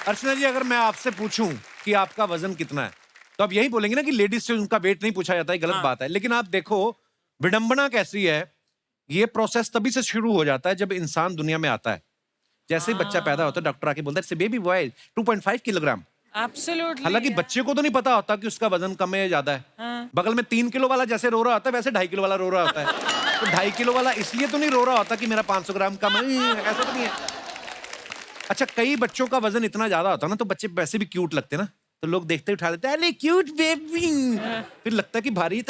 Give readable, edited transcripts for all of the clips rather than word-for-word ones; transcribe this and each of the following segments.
अर्चना जी, अगर मैं आपसे पूछूं कि आपका वजन कितना है तो आप यही बोलेंगे ना कि लेडीज से उनका वेट नहीं पूछा जाता है, गलत बात है। लेकिन आप देखो विडंबना कैसी है, ये प्रोसेस तभी से शुरू हो जाता है जब इंसान दुनिया में आता है। जैसे ही बच्चा पैदा होता है, डॉक्टर आके बोलता है बेबी बॉय 2.5 किलोग्राम। हालांकि बच्चे को तो नहीं पता होता कि उसका वजन कम है या ज्यादा है। बगल में 3 किलो वाला जैसे रो रहा होता है, वैसे 2.5 किलो वाला रो रहा होता है। तो 2.5 किलो वाला इसलिए तो नहीं रो रहा होता कि मेरा 500 ग्राम कम है, ऐसा तो नहीं है। अच्छा, कई बच्चों का वजन इतना ज्यादा होता है ना, तो बच्चे वैसे भी क्यूट लगते हैं ना, तो लोग देखते उठा लेते हैं, अरे क्यूट बेबी। फिर लगता है कि भारी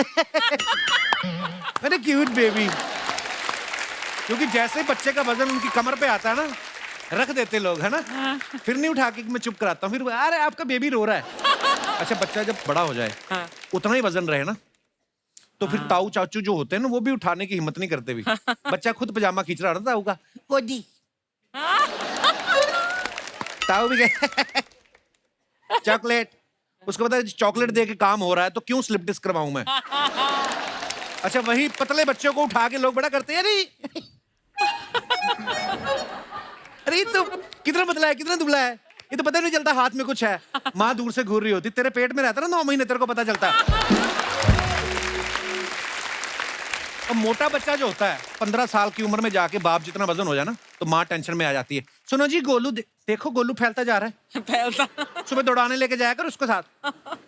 अरे क्यूट बेबी। क्योंकि जैसे बच्चे का वजन उनकी कमर पे आता है ना, रख देते लोग, है ना। फिर नहीं उठा के मैं चुप कराता हूँ, फिर अरे आपका बेबी रो रहा है। अच्छा, बच्चा जब बड़ा हो जाए, उतना ही वजन रहे ना, तो फिर ताऊ चाचू जो होते हैं ना, वो भी उठाने की हिम्मत नहीं करते भी। बच्चा खुद पजामा खींच रहा था, ताऊ का कोडी, ताऊ भी गए चॉकलेट। उसको पता है चॉकलेट दे के काम हो रहा है, तो क्यों स्लिप डिस्क करवाऊं मैं। अच्छा, वही पतले बच्चों को उठा के लोग बड़ा करते हैं, अरे अरे तो कितना पतला है, कितना दुबला है, ये तो पता नहीं चलता हाथ में कुछ है। माँ दूर से घूर रही होती, तेरे पेट में रहता ना 9 महीने, तेरे को पता चलता। अब मोटा बच्चा जो होता है 15 साल की उम्र में जाके बाप जितना वजन हो जाए ना, तो माँ टेंशन में आ जाती है। सुनो जी, गोलू देखो गोलू फैलता जा रहा है, फैलता। सुबह दौड़ाने लेके जाया कर उसके साथ।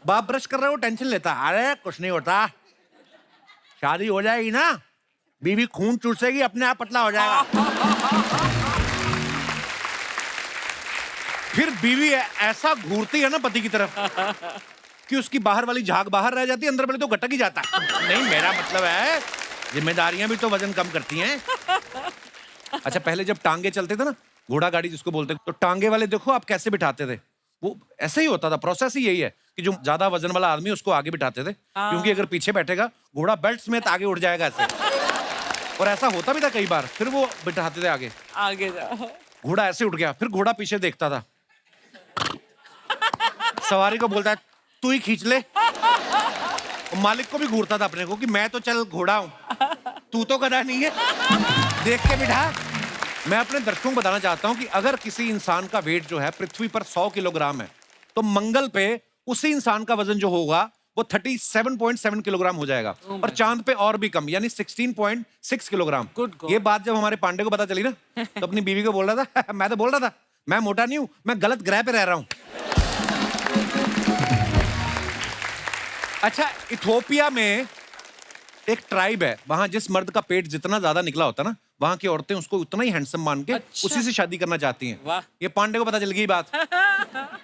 बाप ब्रश कर रहा है, वो टेंशन लेता, अरे कुछ नहीं होता, शादी हो जाएगी ना, बीवी खून चूसेगी, अपने आप पतला हो जाएगा। फिर बीवी ऐसा घूरती है ना पति की तरफ कि उसकी बाहर वाली झाग बाहर रह जाती है, अंदर वाली तो गटक ही जाता है। नहीं, मेरा मतलब है जिम्मेदारियां भी तो वजन कम करती हैं। अच्छा, पहले जब टांगे चलते थे ना, घोड़ा गाड़ी जिसको बोलते, तो टांगे वाले देखो आप कैसे बिठाते थे, वो ऐसे ही होता था। प्रोसेस ही यही है कि जो ज्यादा वजन वाला आदमी उसको आगे बिठाते थे, क्योंकि अगर पीछे बैठेगा घोड़ा बेल्ट समेत आगे उड़ जाएगा ऐसे। और ऐसा होता भी था कई बार, फिर वो बिठाते थे आगे, आगे घोड़ा ऐसे उठ गया, फिर घोड़ा पीछे देखता था, सवारी को बोलता है तू ही खींच ले। मालिक को भी घूरता था अपने को कि मैं तो चल घोड़ा हूं, तू तो गधा नहीं है, देख के बिठा। मैं अपने दर्शकों को बताना चाहता हूं कि अगर किसी इंसान का वेट जो है पृथ्वी पर 100 किलोग्राम है, तो मंगल पे उसी इंसान का वजन जो होगा वो 37.7 किलोग्राम हो जाएगा। और चांद पे और भी कम, यानी 16.6 किलोग्राम। ये बात जब हमारे पांडे को पता चली ना, तो अपनी बीवी को बोल रहा था मैं तो बोल रहा था मैं मोटा नहीं हूं, मैं गलत ग्रह पे रह रहा हूं। अच्छा, इथोपिया में एक ट्राइब है, वहां जिस मर्द का पेट जितना ज्यादा निकला होता है ना, वहां की औरतें उसको उतना ही हैंडसम मान के उसी से शादी करना चाहती हैं। वाह। ये पांडे को पता चल गई बात।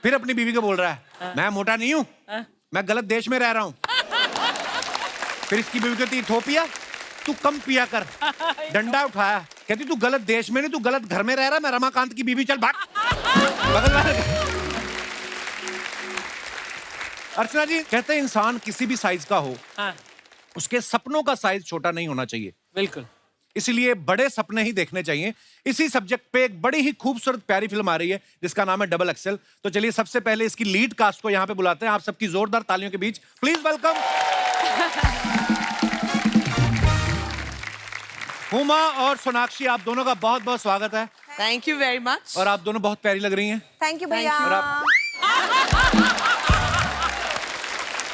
फिर अपनी बीवी को बोल रहा है मैं मोटा नहीं हूं, मैं गलत देश में रह रहा हूं। फिर इसकी बीवी कहती इथोपिया तू कम पिया कर, डंडा उठाया, कहती तू गलत देश में नहीं, तू गलत घर में रह रहा, मैं रमाकांत की बीवी, चल भाग। अर्चना जी कहते हैं इंसान किसी भी साइज का हो, उसके सपनों का साइज छोटा नहीं होना चाहिए। बिल्कुल, इसलिए बड़े सपने ही देखने चाहिए। इसी सब्जेक्ट पे एक बड़ी ही खूबसूरत प्यारी फिल्म आ रही है जिसका नाम है डबल एक्सेल। तो चलिए सबसे पहले इसकी लीड कास्ट को यहाँ पे बुलाते हैं। आप सबकी जोरदार तालियों के बीच प्लीज वेलकम हुमा और सोनाक्षी। आप दोनों का बहुत बहुत स्वागत है। Thank you very much. और आप दोनों बहुत प्यारी लग रही हैं। थैंक यू भैया।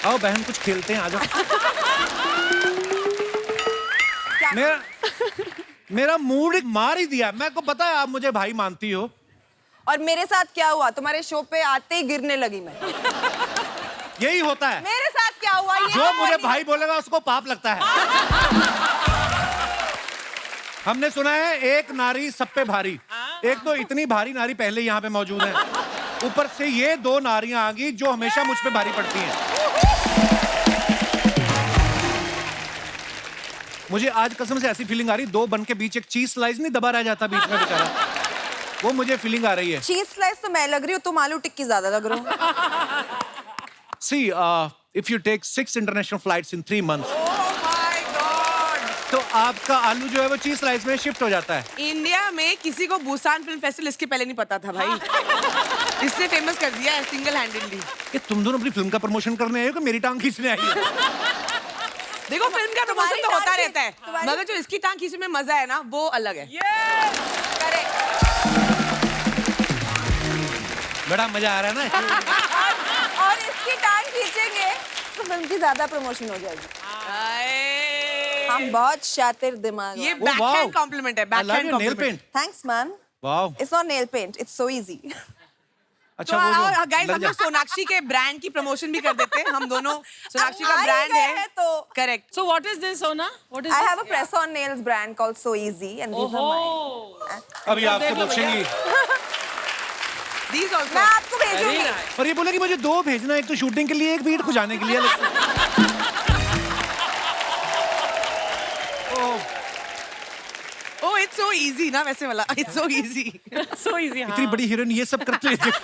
आओ बहन कुछ खेलते हैं, आ जाओ। मेरा मूड मार ही दिया। मैं को पता है आप मुझे भाई मानती हो। और मेरे साथ क्या हुआ, तुम्हारे शो पे आते ही गिरने लगी मैं। यही होता है मेरे साथ क्या हुआ, ये जो मुझे भाई बोलेगा उसको पाप लगता है। हमने सुना है एक नारी सब पे भारी। एक तो इतनी भारी नारी पहले यहाँ पे मौजूद है, ऊपर से ये 2 नारियां आ गई जो हमेशा मुझ पे भारी पड़ती हैं। मुझे आज कसम से ऐसी फीलिंग आ रही, 2 बन के बीच एक चीज स्लाइस नहीं दबा रह जाता बीच में बेचारा, वो मुझे फीलिंग आ रही है। चीज स्लाइस तो मैं लग रही हूँ, तुम आलू टिक्की ज्यादा लग रहे हो। See, if you take 6 international flights in 3 months, तो आपका आलू जो है वो चीज स्लाइस में शिफ्ट हो जाता है। इंडिया में किसी को बुसान फिल्म फेस्टिवल इसके पहले नहीं पता था भाई। इसने फेमस कर दिया है सिंगल हैंडेडली। ये तुम दोनों अपनी फिल्म का प्रमोशन करने आए हो कि मेरी टांग खींचने आई हो? देखो फिल्म का प्रमोशन तो होता रहता है, मगर जो इसकी टांग खींचने में मजा है ना वो अलग है। बड़ा मजा आ रहा है ना। और इसकी टांग खींचेंगे तो फिल्म की ज्यादा प्रमोशन हो जाएगी। हम बहुत शातिर दिमाग। ये Oh, back wow. Hand compliment है, I back love hand your nail compliment. paint. Thanks man. Wow. It's not nail paint, it's so easy. अच्छा वो जो गाइस लग हम जा- लोग सोनाक्षी के ब्रांड की प्रमोशन भी कर देते हैं, हम दोनों सोनाक्षी का आ ही ब्रांड गए है हैं तो। Correct. So what is this, Sona? What is I this? have a press-on nails brand called So Easy, and these are mine. अभी आपसे पूछेंगी दीज मैं आल्सो आपको Very भेजूंगी। nice. और ये बोला कि मुझे 2 भेजना, एक तो शूटिंग के लिए, एक बीट खुजाने के लिए। ओह इट्स सो इजी ना, वैसे वाला it's so easy. So easy. इतनी बड़ी हीरोइन ये सब करते रहती है।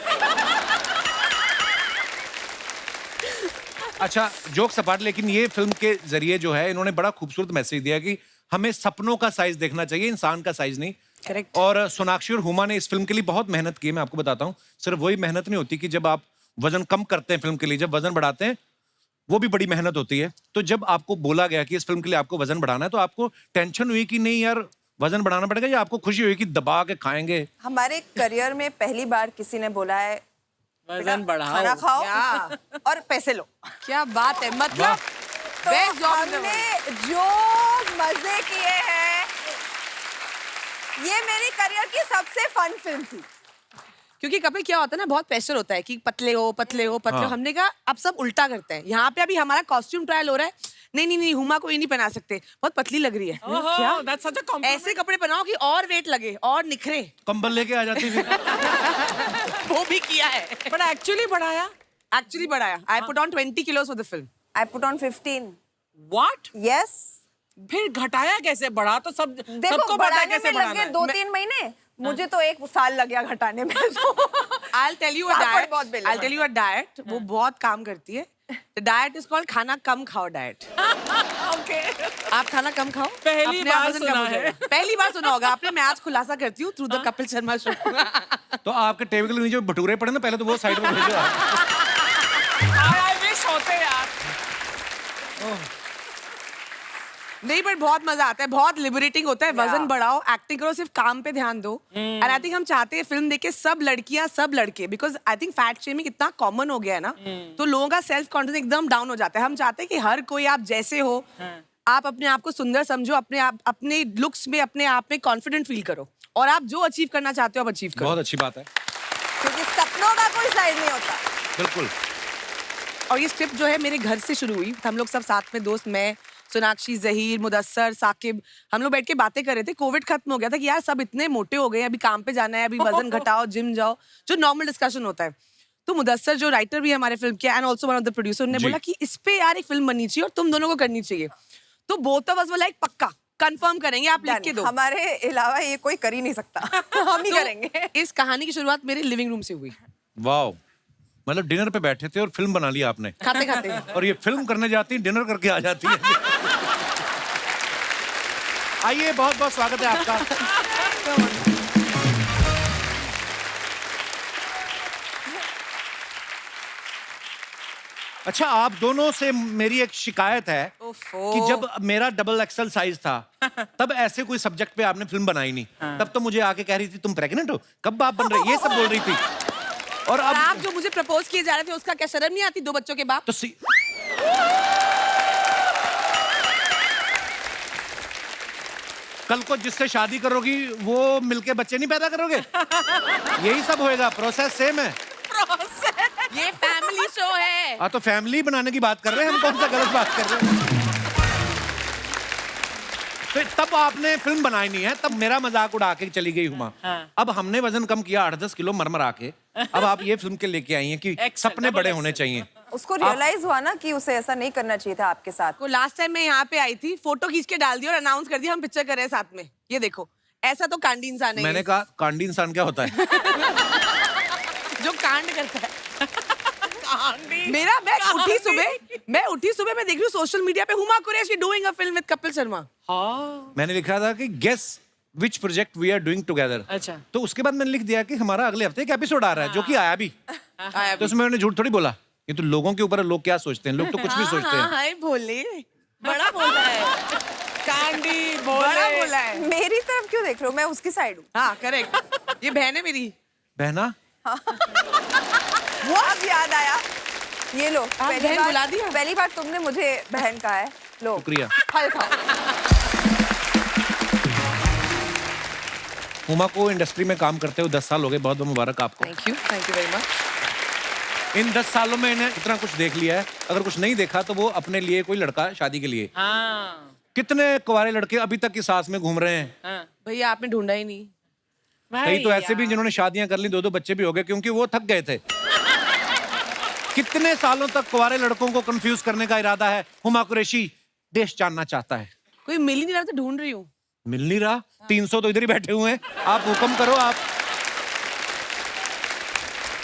अच्छा जोक्स अपार्ट, लेकिन ये फिल्म के जरिए जो है इन्होंने बड़ा खूबसूरत मैसेज दिया कि हमें सपनों का साइज देखना चाहिए, इंसान का साइज नहीं। करेक्ट। और सोनाक्षी और हुमा ने इस फिल्म के लिए बहुत मेहनत की है, मैं आपको बताता हूँ। सिर्फ वही मेहनत नहीं होती कि जब आप वजन कम करते हैं फिल्म के लिए, जब वजन बढ़ाते हैं वो भी बड़ी मेहनत होती है। तो जब आपको बोला गया कि इस फिल्म के लिए आपको वजन बढ़ाना है, तो आपको टेंशन हुई कि नहीं यार वजन बढ़ाना पड़ेगा, या आपको खुशी हुई कि दबा के खाएंगे? हमारे करियर में पहली बार किसी ने बोला है वजन बढ़ाओ. खाना खाओ या। और पैसे लो। क्या बात है, मतलब वाह। तो बेस्ट जॉब इन द हमने जो मजे किए हैं, ये मेरी करियर की सबसे फन फिल्म थी। क्योंकि कपिल क्या होता है ना, बहुत प्रेशर होता है कि पतले हो पतले हो पतले हो। हाँ। हमने कहा अब सब उल्टा करते हैं। यहाँ पे अभी हमारा कॉस्ट्यूम ट्रायल हो रहा है, नहीं नहीं नहीं हुमा को ये नहीं पहना सकते, बहुत पतली लग रही है। Oh, क्या that's such a compliment. ऐसे कपड़े पहनाओ कि और वेट लगे और निखरे। कंबल लेके आ जाती फिर। वो भी किया है, But actually बढ़ाया. एक्चुअली बढ़ाया। I put on 20 kilos for the film. I put on 15। What? Yes. फिर घटाया कैसे? बढ़ा तो सब देखो सबको पता है बढ़ाने कैसे में लग बढ़ाना गए है. 2-3 महीने, मुझे तो 1 साल लग गया घटाने में। I'll tell you a papad diet. बहुत बेले I'll tell you a diet. वो बहुत काम करती है। The diet is called खाना कम खाओ diet. Okay. आप खाना कम खाओ, पहली अपने आप बार वजन कम सुना हो है। जाएगा। पहली बार सुना होगा आपने। मैं आज खुलासा करती हूँ through the Kapil Sharma show. तो आपके टेबल के नीचे भटूरे पड़े ना, पहले तो वो साइड में भेजो आप। I wish होते यार. नहीं बट बहुत मजा आता है, बहुत लिबरेटिंग होता है। वजन बढ़ाओ, एक्टिंग करो, सिर्फ काम पे ध्यान दो। एंड आई थिंक हम चाहते हैं फिल्म देख के सब लड़कियां सब लड़के, because I think fat shaming इतना कॉमन हो गया है ना, तो लोगों का सेल्फ कॉन्फिडेंस एकदम डाउन हो जाता है। हम चाहते हैं कि हर कोई आप जैसे हो, आप अपने आप को सुंदर समझो, अपने आप अपने लुक्स में अपने आप में कॉन्फिडेंट फील करो, और आप जो अचीव करना चाहते हो आप अचीव करो। बहुत अच्छी बात है, क्योंकि सपनों का कोई साइज नहीं होता। बिल्कुल। और ये स्क्रिप्ट जो है मेरे घर से शुरू हुई। हम लोग सब साथ में दोस्त, मैं, सोनाक्षी, जहीर, मुदस्सर, साकिब, हम लोग बैठ के बातें कर रहे थे। कोविड खत्म हो गया था कि यार सब इतने मोटे हो गए, अभी काम पे जाना है, अभी वजन घटाओ, जिम जाओ, जो नॉर्मल डिस्कशन होता है। तो मुदस्सर जो राइटर भी है हमारे फिल्म के and also one of the producer ने जी। बोला कि इस पे यार एक फिल्म बननी चाहिए और तुम दोनों को करनी चाहिए। तो बोथ ऑफ अस वाला एक पक्का कंफर्म करेंगे, आप लिख के दो। हमारे अलावा ये कोई कर ही नहीं सकता। हम ही तो करेंगे। इस कहानी की शुरुआत मेरे लिविंग रूम से हुई, वाह, मतलब डिनर पे बैठे थे और फिल्म बना लिया आपने। खाते खाते। और ये फिल्म करने जाती डिनर करके आ जाती है। आइए, बहुत बहुत स्वागत है आपका। अच्छा, आप दोनों से मेरी एक शिकायत है ओफो। कि जब मेरा डबल एक्सल साइज था, तब ऐसे कोई सब्जेक्ट पे आपने फिल्म बनाई नहीं। तब तो मुझे आके कह रही थी तुम प्रेग्नेंट हो, कब बाप बन रहे, ये सब बोल रही थी। और और अब आप जो मुझे प्रपोज किए जा रहे थे उसका क्या शर्म नहीं आती, 2 बच्चों के बाप? तो कल को जिससे शादी करोगी वो मिलके बच्चे नहीं पैदा करोगे? यही सब होएगा, प्रोसेस सेम है। ये फैमिली शो है। हाँ, तो फैमिली बनाने की बात कर रहे हैं हम, कौन सा गलत बात कर रहे हैं? तो तब आपने फिल्म बनाई नहीं है, तब मेरा मजाक उड़ा के चली गई हुमा। अब हमने वजन कम किया 8-10 किलो मरमरा के, अब आप ये फिल्म के लेके आई हैं कि सपने बड़े होने चाहिए। उसको रियलाइज हुआ ना कि उसे ऐसा नहीं करना चाहिए था आपके साथ। को लास्ट टाइम मैं यहाँ पे आई थी, फोटो खींच के डाल दी और अनाउंस कर दिया हम पिक्चर कर रहे हैं साथ में, ये देखो। ऐसा तो कांडी इंसान है मैंने ये, कहा कांडी इंसान क्या होता है? जो कांड करता है। मेरा मैं उठी सुबह मैं देख रही हूँ सोशल मीडिया पे Huma Qureshi doing a film with Kapil Sharma. मैंने लिखा था कि guess which project we are doing together. अच्छा। तो उसके बाद मैंने लिख दिया कि हमारा अगले हफ्ते एक एपिसोड आ रहा है, जो कि आया भी। तो उसमें मैंने झूठ थोड़ी बोला, ये तो लोगों के ऊपर है, लोग क्या सोचते हैं, लोग तो कुछ भी सोचते हैं। हाय भोले, बड़ा बोला है, कांडी बड़ा बोला है। मेरी तरफ क्यों देख रहे हो? मैं उसकी साइड हूँ। हाँ करेक्ट, ये बहन है मेरी। बहना वो अब याद आया। ये लो, बहन बुला दिया? पहली बार तुमने मुझे बहन कहा है। लो शुक्रिया। फल खाओ। हुमा को इंडस्ट्री में काम करते हुए 10 साल हो गए, बहुत बहुत मुबारक आपको। Thank you very much. इन 10 सालों में इन्हें इतना कुछ देख लिया है, अगर कुछ नहीं देखा तो वो अपने लिए कोई लड़का शादी के लिए। हाँ कितने कुंवारे लड़के अभी तक की सास में घूम रहे हैं। हाँ भैया आपने ढूंढा ही नहीं। कई तो ऐसे भी जिन्होंने शादियां कर ली, 2-2 बच्चे भी हो गए क्योंकि वो थक गए थे। कितने सालों तक कुंवारे लड़कों को कंफ्यूज करने का इरादा है हुमा कुरैशी देश जानना चाहता है। कोई मिल ही नहीं रहा तो ढूंढ रही हूँ। मिल नहीं रहा? 300 तो इधर ही बैठे हुए हैं, आप हुक्म करो। आप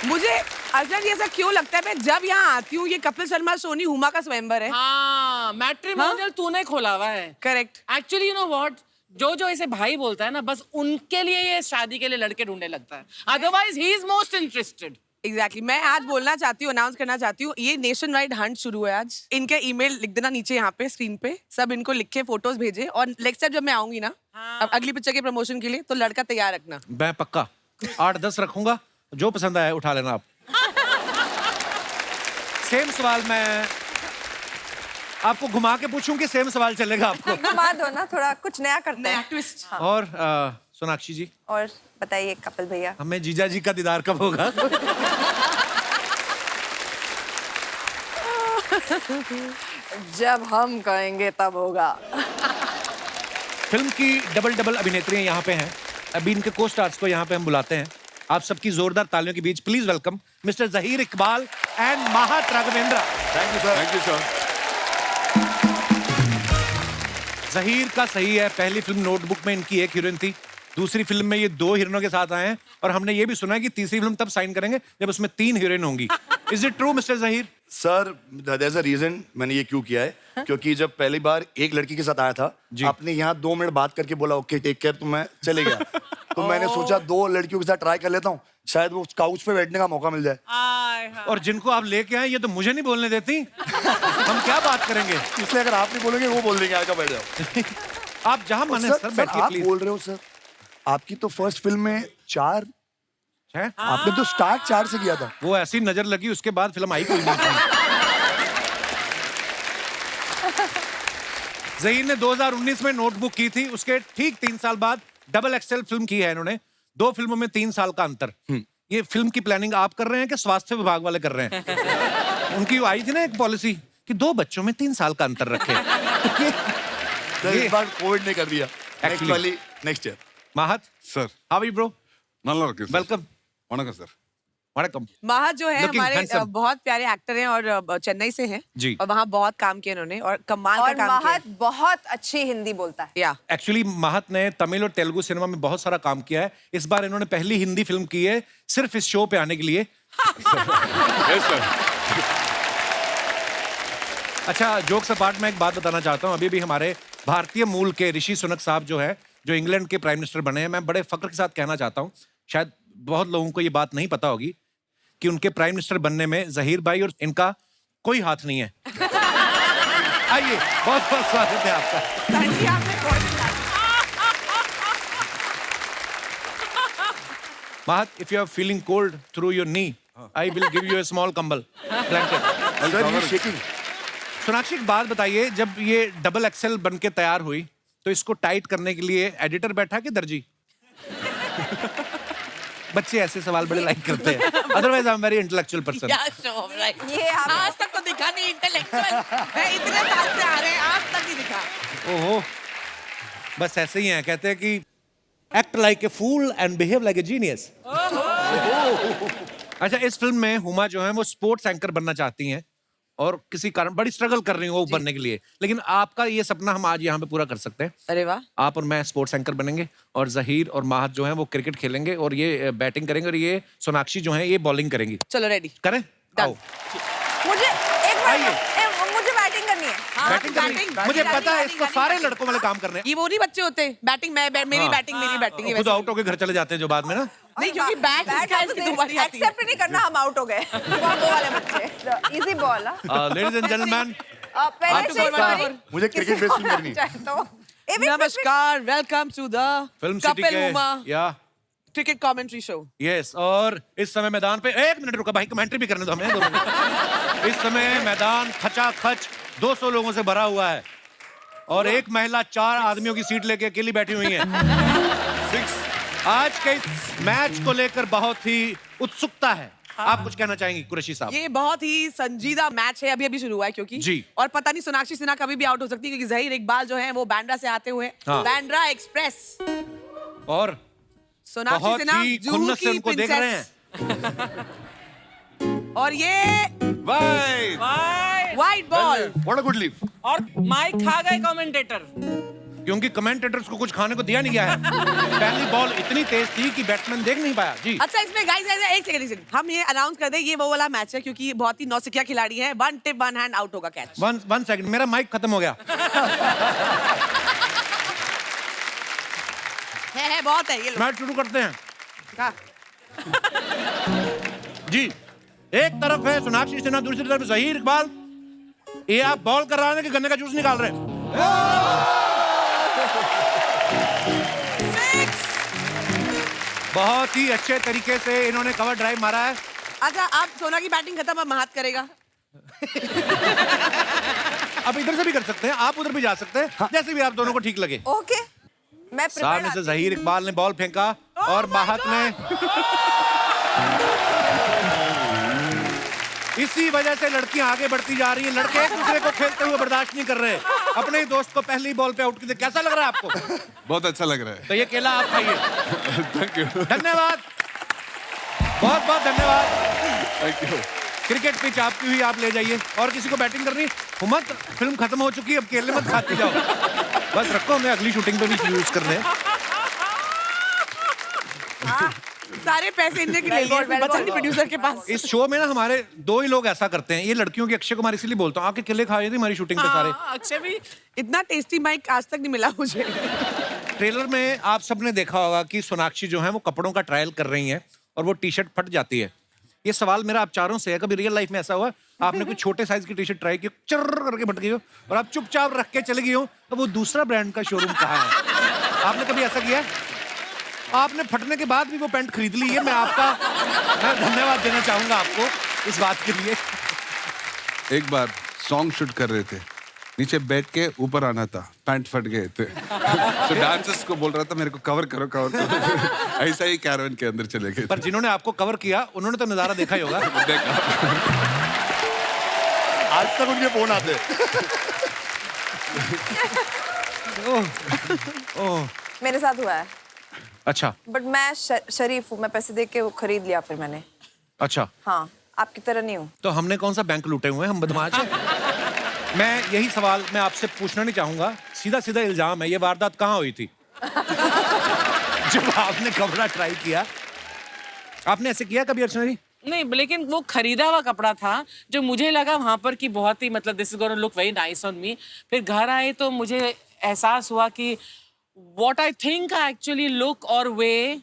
मुझे अर्चना जी ऐसा क्यों लगता है, मैं जब यहाँ आती हूँ ये कपिल शर्मा सोनी हुमा का स्वयंवर है। हाँ मैट्रिमोनियल तूने खोला हुआ है। Correct. Actually you know what, जो इसे भाई बोलता है ना, बस उनके लिए ये शादी के लिए लड़के ढूंढने लगता है, otherwise he is most interested. Exactly मैं आज बोलना चाहती हूँ, अनाउंस करना चाहती हूँ, ये नेशन वाइड हंट शुरू है आज। इनके ईमेल लिख देना नीचे यहाँ पे स्क्रीन पे, सब इनको लिख के फोटोज भेजे, और नेक्स्ट टाइम जब मैं आऊंगी ना अब अगली पिक्चर के प्रमोशन के लिए, तो लड़का तैयार रखना। मैं पक्का 8-10 रखूंगा, जो पसंद आए उठा लेना आप। सेम सवाल मैं आपको घुमा के पूछूं कि सेम सवाल चलेगा आपको? घुमा दो ना, थोड़ा कुछ नया करते नया हैं। ट्विस्ट। और सोनाक्षी जी, और बताइए कपिल भैया। हमें जीजा जी का दीदार कब होगा? जब हम कहेंगे तब होगा। फिल्म की डबल अभिनेत्रियां यहाँ पे हैं। अभी इनके को स्टार्स को यहाँ पे हम बुलाते हैं। आप सबकी जोरदार तालियों के बीच please welcome mister Zaheer Iqbal and Mahat Raghavendra. Thank you sir. Thank you sir. Zaheer का सही है, पहली फिल्म नोटबुक में इनकी एक हीरोइन थी, दूसरी फिल्म में ये 2 हीरोइनों के साथ आए हैं, और हमने ये भी सुना है कि तीसरी फिल्म तब साइन करेंगे जब उसमें 3 हीरोइन होंगी। Is it true mister Zaheer? Sir there is a reason मैंने ये क्यों किया है, क्योंकि जब पहली बार एक लड़की के साथ आया था, आपने यहाँ 2 मिनट बात करके बोला ओके टेक केयर, तो मैं चले गया। तो मैंने सोचा 2 लड़कियों के साथ ट्राई कर लेता हूँ, शायद वो काउच पे बैठने का मौका मिल जाए। और जिनको आप लेके आए ये तो मुझे नहीं बोलने देती। हम क्या बात करेंगे? इसलिए अगर आप नहीं बोलेंगे वो बोल देंगे, आकर बैठ जाओ। आप जहां मन है सर बैठिए आप प्लीज। बोल रहे हो सर, आपकी तो फर्स्ट फिल्म में 4, है? आपने तो स्टार्ट 4 से किया था। वो ऐसी नजर लगी, उसके बाद फिल्म आई कोई नहीं थी। जहीर ने 2019 में नोटबुक की थी, उसके ठीक 3 साल बाद डबल एक्सेल फिल्म की है इन्होंने। 2 फिल्मों में 3 साल का अंतर। ये फिल्म की प्लानिंग आप कर रहे हैं कि स्वास्थ्य विभाग वाले कर रहे हैं? उनकी आई थी ना एक पॉलिसी कि 2 बच्चों में 3 साल का अंतर रखे। सर इस बार कोविड ने कर दिया। Actually- next year. Mahat, sir how are you bro? நல்லா இருக்கு சார். वेलकम। வணக்கம் சார். वणकम। महत जो है Looking हमारे handsome. बहुत प्यारे एक्टर हैं, और चेन्नई से हैं जी। और वहाँ बहुत काम किया इन्होंने, और कमाल और का काम किया। महत बहुत अच्छी हिंदी बोलता है। या एक्चुअली महत ने तमिल और तेलुगु सिनेमा में बहुत सारा काम किया है। इस बार इन्होंने पहली हिंदी फिल्म की है सिर्फ इस शो पे आने के लिए। Yes sir. अच्छा, जोक्स अपार्ट में एक बात बताना चाहता हूँ। अभी भी हमारे भारतीय मूल के ऋषि सुनक साहब जो है, जो इंग्लैंड के प्राइम मिनिस्टर बने हैं, मैं बड़े फक्र के साथ कहना चाहता हूँ, शायद बहुत लोगों को ये बात नहीं पता होगी कि उनके प्राइम मिनिस्टर बनने में जहीर भाई और इनका कोई हाथ नहीं है। आइए, बहुत बहुत स्वागत है आपका। सर जी, आपने बहुत ही like- Mahat, if you are feeling cold through your knee, I will give you a small कंबल blanket. सर ये शेकिंग। सोनाक्षी, एक बात बताइए, जब ये डबल एक्सेल बन के तैयार हुई तो इसको टाइट करने के लिए एडिटर बैठा कि दर्जी? बच्चे ऐसे सवाल बड़े लाइक करते हैं। Otherwise I am very intellectual person. या शो राइट। ये आप आज तक तो दिखा नहीं इंटेलेक्चुअल है, इतने साल से आ रहे हैं, आज तक नहीं दिखा। ओहो, बस ऐसे ही हैं, कहते हैं कि act like a fool and behave like a genius. अच्छा, इस फिल्म में हुमा जो है वो स्पोर्ट्स एंकर बनना चाहती हैं और किसी कारण बड़ी स्ट्रगल कर रही हूँ वो बनने के लिए, लेकिन आपका ये सपना हम आज यहाँ पे पूरा कर सकते हैं। अरे वाह। आप और मैं स्पोर्ट्स एंकर बनेंगे और जहीर और महत जो है वो क्रिकेट खेलेंगे और ये बैटिंग करेंगे और ये सोनाक्षी जो है ये बॉलिंग करेंगी। चलो रेडी। करें? आओ। मुझे एक आइए। मिनट, मुझे बैटिंग करनी है। बैटिंग करनी? मुझे पता है इसको सारे लड़कों वाले काम करने हैं। ये वो नहीं बच्चे होते, बैटिंग मेरी बैटिंग मेरी बैटिंग, ये खुद वैसे। आउट होके घर चले जाते हैं जो बाद में ना। नहीं, क्योंकि बैट इसका इसकी दोबारी आती है। एक्सेप्ट नहीं करना, हम आउट हो गए। वो वाले बच्चे। Easy ball. Ladies and gentleman, पहले आपको से पता है, sorry, मुझे किसी क्रिकेट को बेस करनी है। चाहे तो। ए, wait, wait, wait, नमस्कार, welcome to the film city Kapil के हुमा या क्रिकेट कमेंट्री शो। यस, और इस समय मैदान पे 1 मिनट रुका भाई, कमेंट्री भी करने दो हमें 2 मिनट। इस समय मैदान खचाखच 200 लोगों से भरा हुआ है और एक महिला 4 आदमियों की सीट लेके अकेली बैठी हुई है। आज के इस मैच को लेकर बहुत ही उत्सुकता है। आप कुछ कहना चाहेंगी कुरैशी साहब? ये बहुत ही संजीदा मैच है, अभी अभी शुरू हुआ है क्योंकि जी। और पता नहीं सोनाक्षी सिन्हा कभी भी आउट हो सकती है क्योंकि जहीर इकबाल जो है वो बांद्रा से आते हुए हाँ। बांद्रा एक्सप्रेस और सोनाक्षी बहुत सिन्हा ही जूहू खुन्नस से की उनको देख रहे हैं। princess। और ये Bye. White ball what a good leave. और माइक खा गए कमेंटेटर। क्योंकि कमेंटेटर्स को कुछ खाने को दिया नहीं गया है। पहली बॉल इतनी तेज थी कि बैट्समैन देख नहीं पाया। जी अच्छा, इसमें गाइस एक सेकंड हम ये अनाउंस कर दें, ये वो वाला मैच है क्योंकि ये बहुत ही नौसिखिया खिलाड़ी है। 1 टिप 1 हैंड आउट होगा कैच। 1 सेकंड, मेरा माइक खत्म हो गया। है बहुत है ये लो। मैच शुरू करते हैं कहा? जी। एक तरफ है सोनाक्षी सिन्हा, दूसरी तरफ जहीर इकबाल। ये आप बॉल कर रहे हैं कि गन्ने का जूस निकाल रहे हैं? बहुत ही अच्छे तरीके से इन्होंने कवर ड्राइव मारा है। अच्छा, आप सोना की बैटिंग खत्म, अब महात करेगा। आप इधर से भी कर सकते हैं, आप उधर भी जा सकते हैं, जैसे भी आप दोनों को ठीक लगे। ओके, मैं सामने से जहीर इकबाल ने बॉल फेंका और माहत ने इसी वजह से लड़कियां आगे बढ़ती जा रही हैं। लड़के एक दूसरे को खेलते हुए बर्दाश्त नहीं कर रहे। अपने ही दोस्त को पहली बॉल पे आउट किया। कैसा लग रहा है आपको? बहुत अच्छा लग रहा है। तो ये केला आप खाइए। Thank you. धन्यवाद, बहुत बहुत धन्यवाद। Thank you. क्रिकेट पिच आपकी हुई, आप ले जाइए। और किसी को बैटिंग करनी मत, फिल्म खत्म हो चुकी है, अब केले मत खाती जाओ। बस रखो, हमें अगली शूटिंग पे भी यूज करने हैं। सारे पैसे इनने के ले लिए, बचा नहीं प्रोड्यूसर के पास। इस शो में ना हमारे 2 ही लोग ऐसा करते हैं। ये लड़कियों की अक्षय कुमार इसलिए बोलता हूँ, आके केले खाए थे हमारी शूटिंग पे सारे। हाँ, अक्षय भी इतना टेस्टी माइक आज तक नहीं मिला मुझे। ट्रेलर में आप सबने देखा होगा कि सोनाक्षी जो है वो कपड़ों का ट्रायल कर रही हैं और वो टी शर्ट फट जाती है। ये सवाल मेरा आप चारों से है, कभी रियल लाइफ में ऐसा हुआ आपने कोई छोटे साइज की टी शर्ट ट्राई की, चर्र करके फट गई हो और आप चुपचाप रख के चले गई हो, तो वो दूसरा ब्रांड का शोरूम कहाँ है? आपने कभी ऐसा किया? आपने फटने के बाद भी वो पैंट खरीद ली है। मैं धन्यवाद देना चाहूंगा आपको इस बात के लिए। एक बार सॉन्ग शूट कर रहे थे, नीचे बैठ के ऊपर आना था, पैंट फट गए थे। तो डांसर्स को बोल रहा था मेरे को कवर करो कवर करो। ऐसा ही कैरवन के अंदर चले गए। पर जिन्होंने आपको कवर किया उन्होंने तो नजारा देखा ही होगा। देखा। आज तक उनके फोन आते। ओह, मेरे साथ हुआ है, अच्छा बट मैं शरीफ हूँ, मैं पैसे दे के वो खरीद लिया फिर मैंने। अच्छा, हाँ, आपकी तरह नहीं हूँ। तो हमने कौन सा बैंक लूटे हुए हैं, हम बदमाश हैं। मैं यही सवाल मैं आपसे पूछना नहीं चाहूंगा, सीधा सीधा इल्जाम है, ये वारदात कहाँ हुई थी? जब आपने कपड़ा ट्राई किया, आपने ऐसे किया कभी अर्चना जी? नहीं, लेकिन वो खरीदा हुआ कपड़ा था जो मुझे लगा वहां पर कि बहुत ही मतलब this is gonna look very nice on me. फिर घर आए तो मुझे एहसास हुआ कि what I think I actually look और way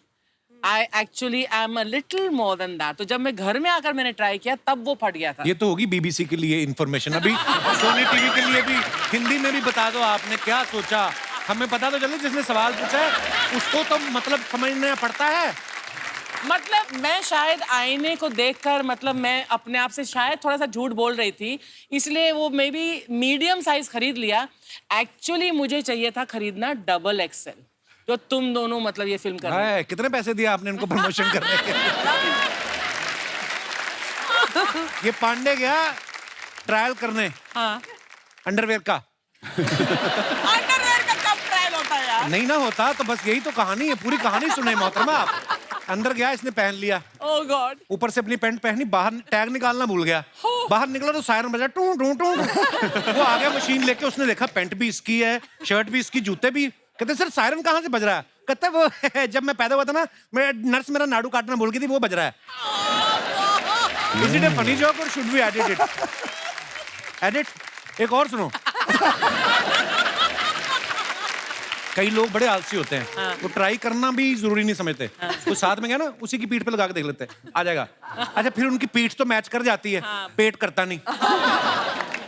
I actually I am a little more than that. तो जब मैं घर में आकर मैंने ट्राई किया तब वो फट गया था। ये तो होगी बीबीसी के लिए इंफॉर्मेशन। अभी सोनी टीवी के लिए भी हिंदी में भी बता दो, आपने क्या सोचा? हमें पता तो चले जिसने सवाल पूछा है उसको तो मतलब समझना पड़ता है। मतलब मैं शायद आईने को देखकर मतलब मैं अपने आप से शायद थोड़ा सा झूठ बोल रही थी, इसलिए वो मे बी मीडियम साइज खरीद लिया। एक्चुअली मुझे चाहिए था खरीदना डबल एक्सएल, जो तुम दोनों मतलब ये फिल्म कर रहे हो। कितने पैसे दिए आपने इनको प्रमोशन करने के? ये पांडे गया ट्रायल करने हाँ, अंडरवेयर का। अंडरवेयर का कब ट्रायल होता है यार? नहीं ना होता तो बस यही तो कहानी है, पूरी कहानी सुने मोहतरमा आप। अंदर गया, इसने पहन लिया, ओह गॉड, ऊपर से अपनी पैंट पहनी, बाहर टैग निकालना भूल गया। बाहर निकला तो सायरन बजा, टू टू टू। वो आ गया मशीन लेके, उसने देखा पैंट भी इसकी है, शर्ट भी इसकी, जूते भी। कहते सर सायरन कहाँ से बज रहा है? कहता है वो जब मैं पैदा हुआ था ना, नर्स मेरा नाड़ू काटना भूल गई थी, वो बज रहा है। Is it a funny joke or should we edit it? Edit. एक और सुनो। कई लोग बड़े आलसी होते हैं, हाँ। वो ट्राई करना भी जरूरी नहीं समझते। तो साथ में गया ना, उसी की पीठ पे लगा के देख लेते हैं, आ जाएगा। अच्छा, फिर उनकी पीठ तो मैच कर जाती है, हाँ। पेट करता नहीं।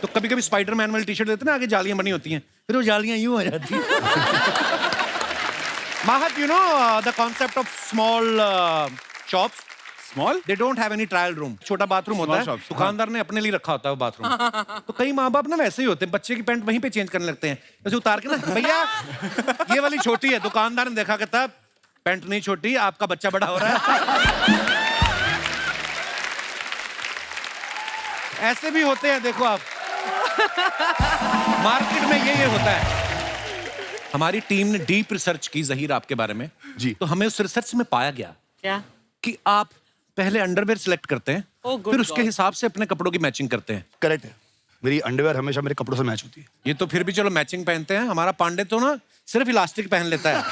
तो कभी कभी स्पाइडरमैन वाली टी शर्ट देते ना, आगे जालियां बनी होती हैं, फिर वो जालियां यूं हो जाती हैं। Mahat, you know the concept of small shops. Small They don't have any trial room. छोटा बाथरूम होता Small है, shops, दुकानदार ने अपने लिए रखा होता है वो बाथरूम। तो कई माँ बाप ना वैसे ही होते हैं, बच्चे की पैंट वहीं पे चेंज करने लगते हैं, जैसे उतार के ना, भैया ये वाली छोटी है। दुकानदार ने देखा, कहता पैंट नहीं छोटी, आपका बच्चा बड़ा हो रहा है। ऐसे भी होते हैं, देखो आप, मार्केट में ये होता है। हमारी टीम ने डीप रिसर्च की जहीर आपके बारे में जी। तो हमें उस रिसर्च में पाया गया क्या? कि आप पहले अंडरवेयर सिलेक्ट करते हैं, Oh, good फिर उसके God. हिसाब से अपने कपड़ों की मैचिंग करते हैं। करेक्ट है, मेरी अंडरवेयर हमेशा मेरे कपड़ों से मैच होती है। ये तो फिर भी चलो मैचिंग पहनते हैं, हमारा पांडे तो ना सिर्फ इलास्टिक पहन लेता है।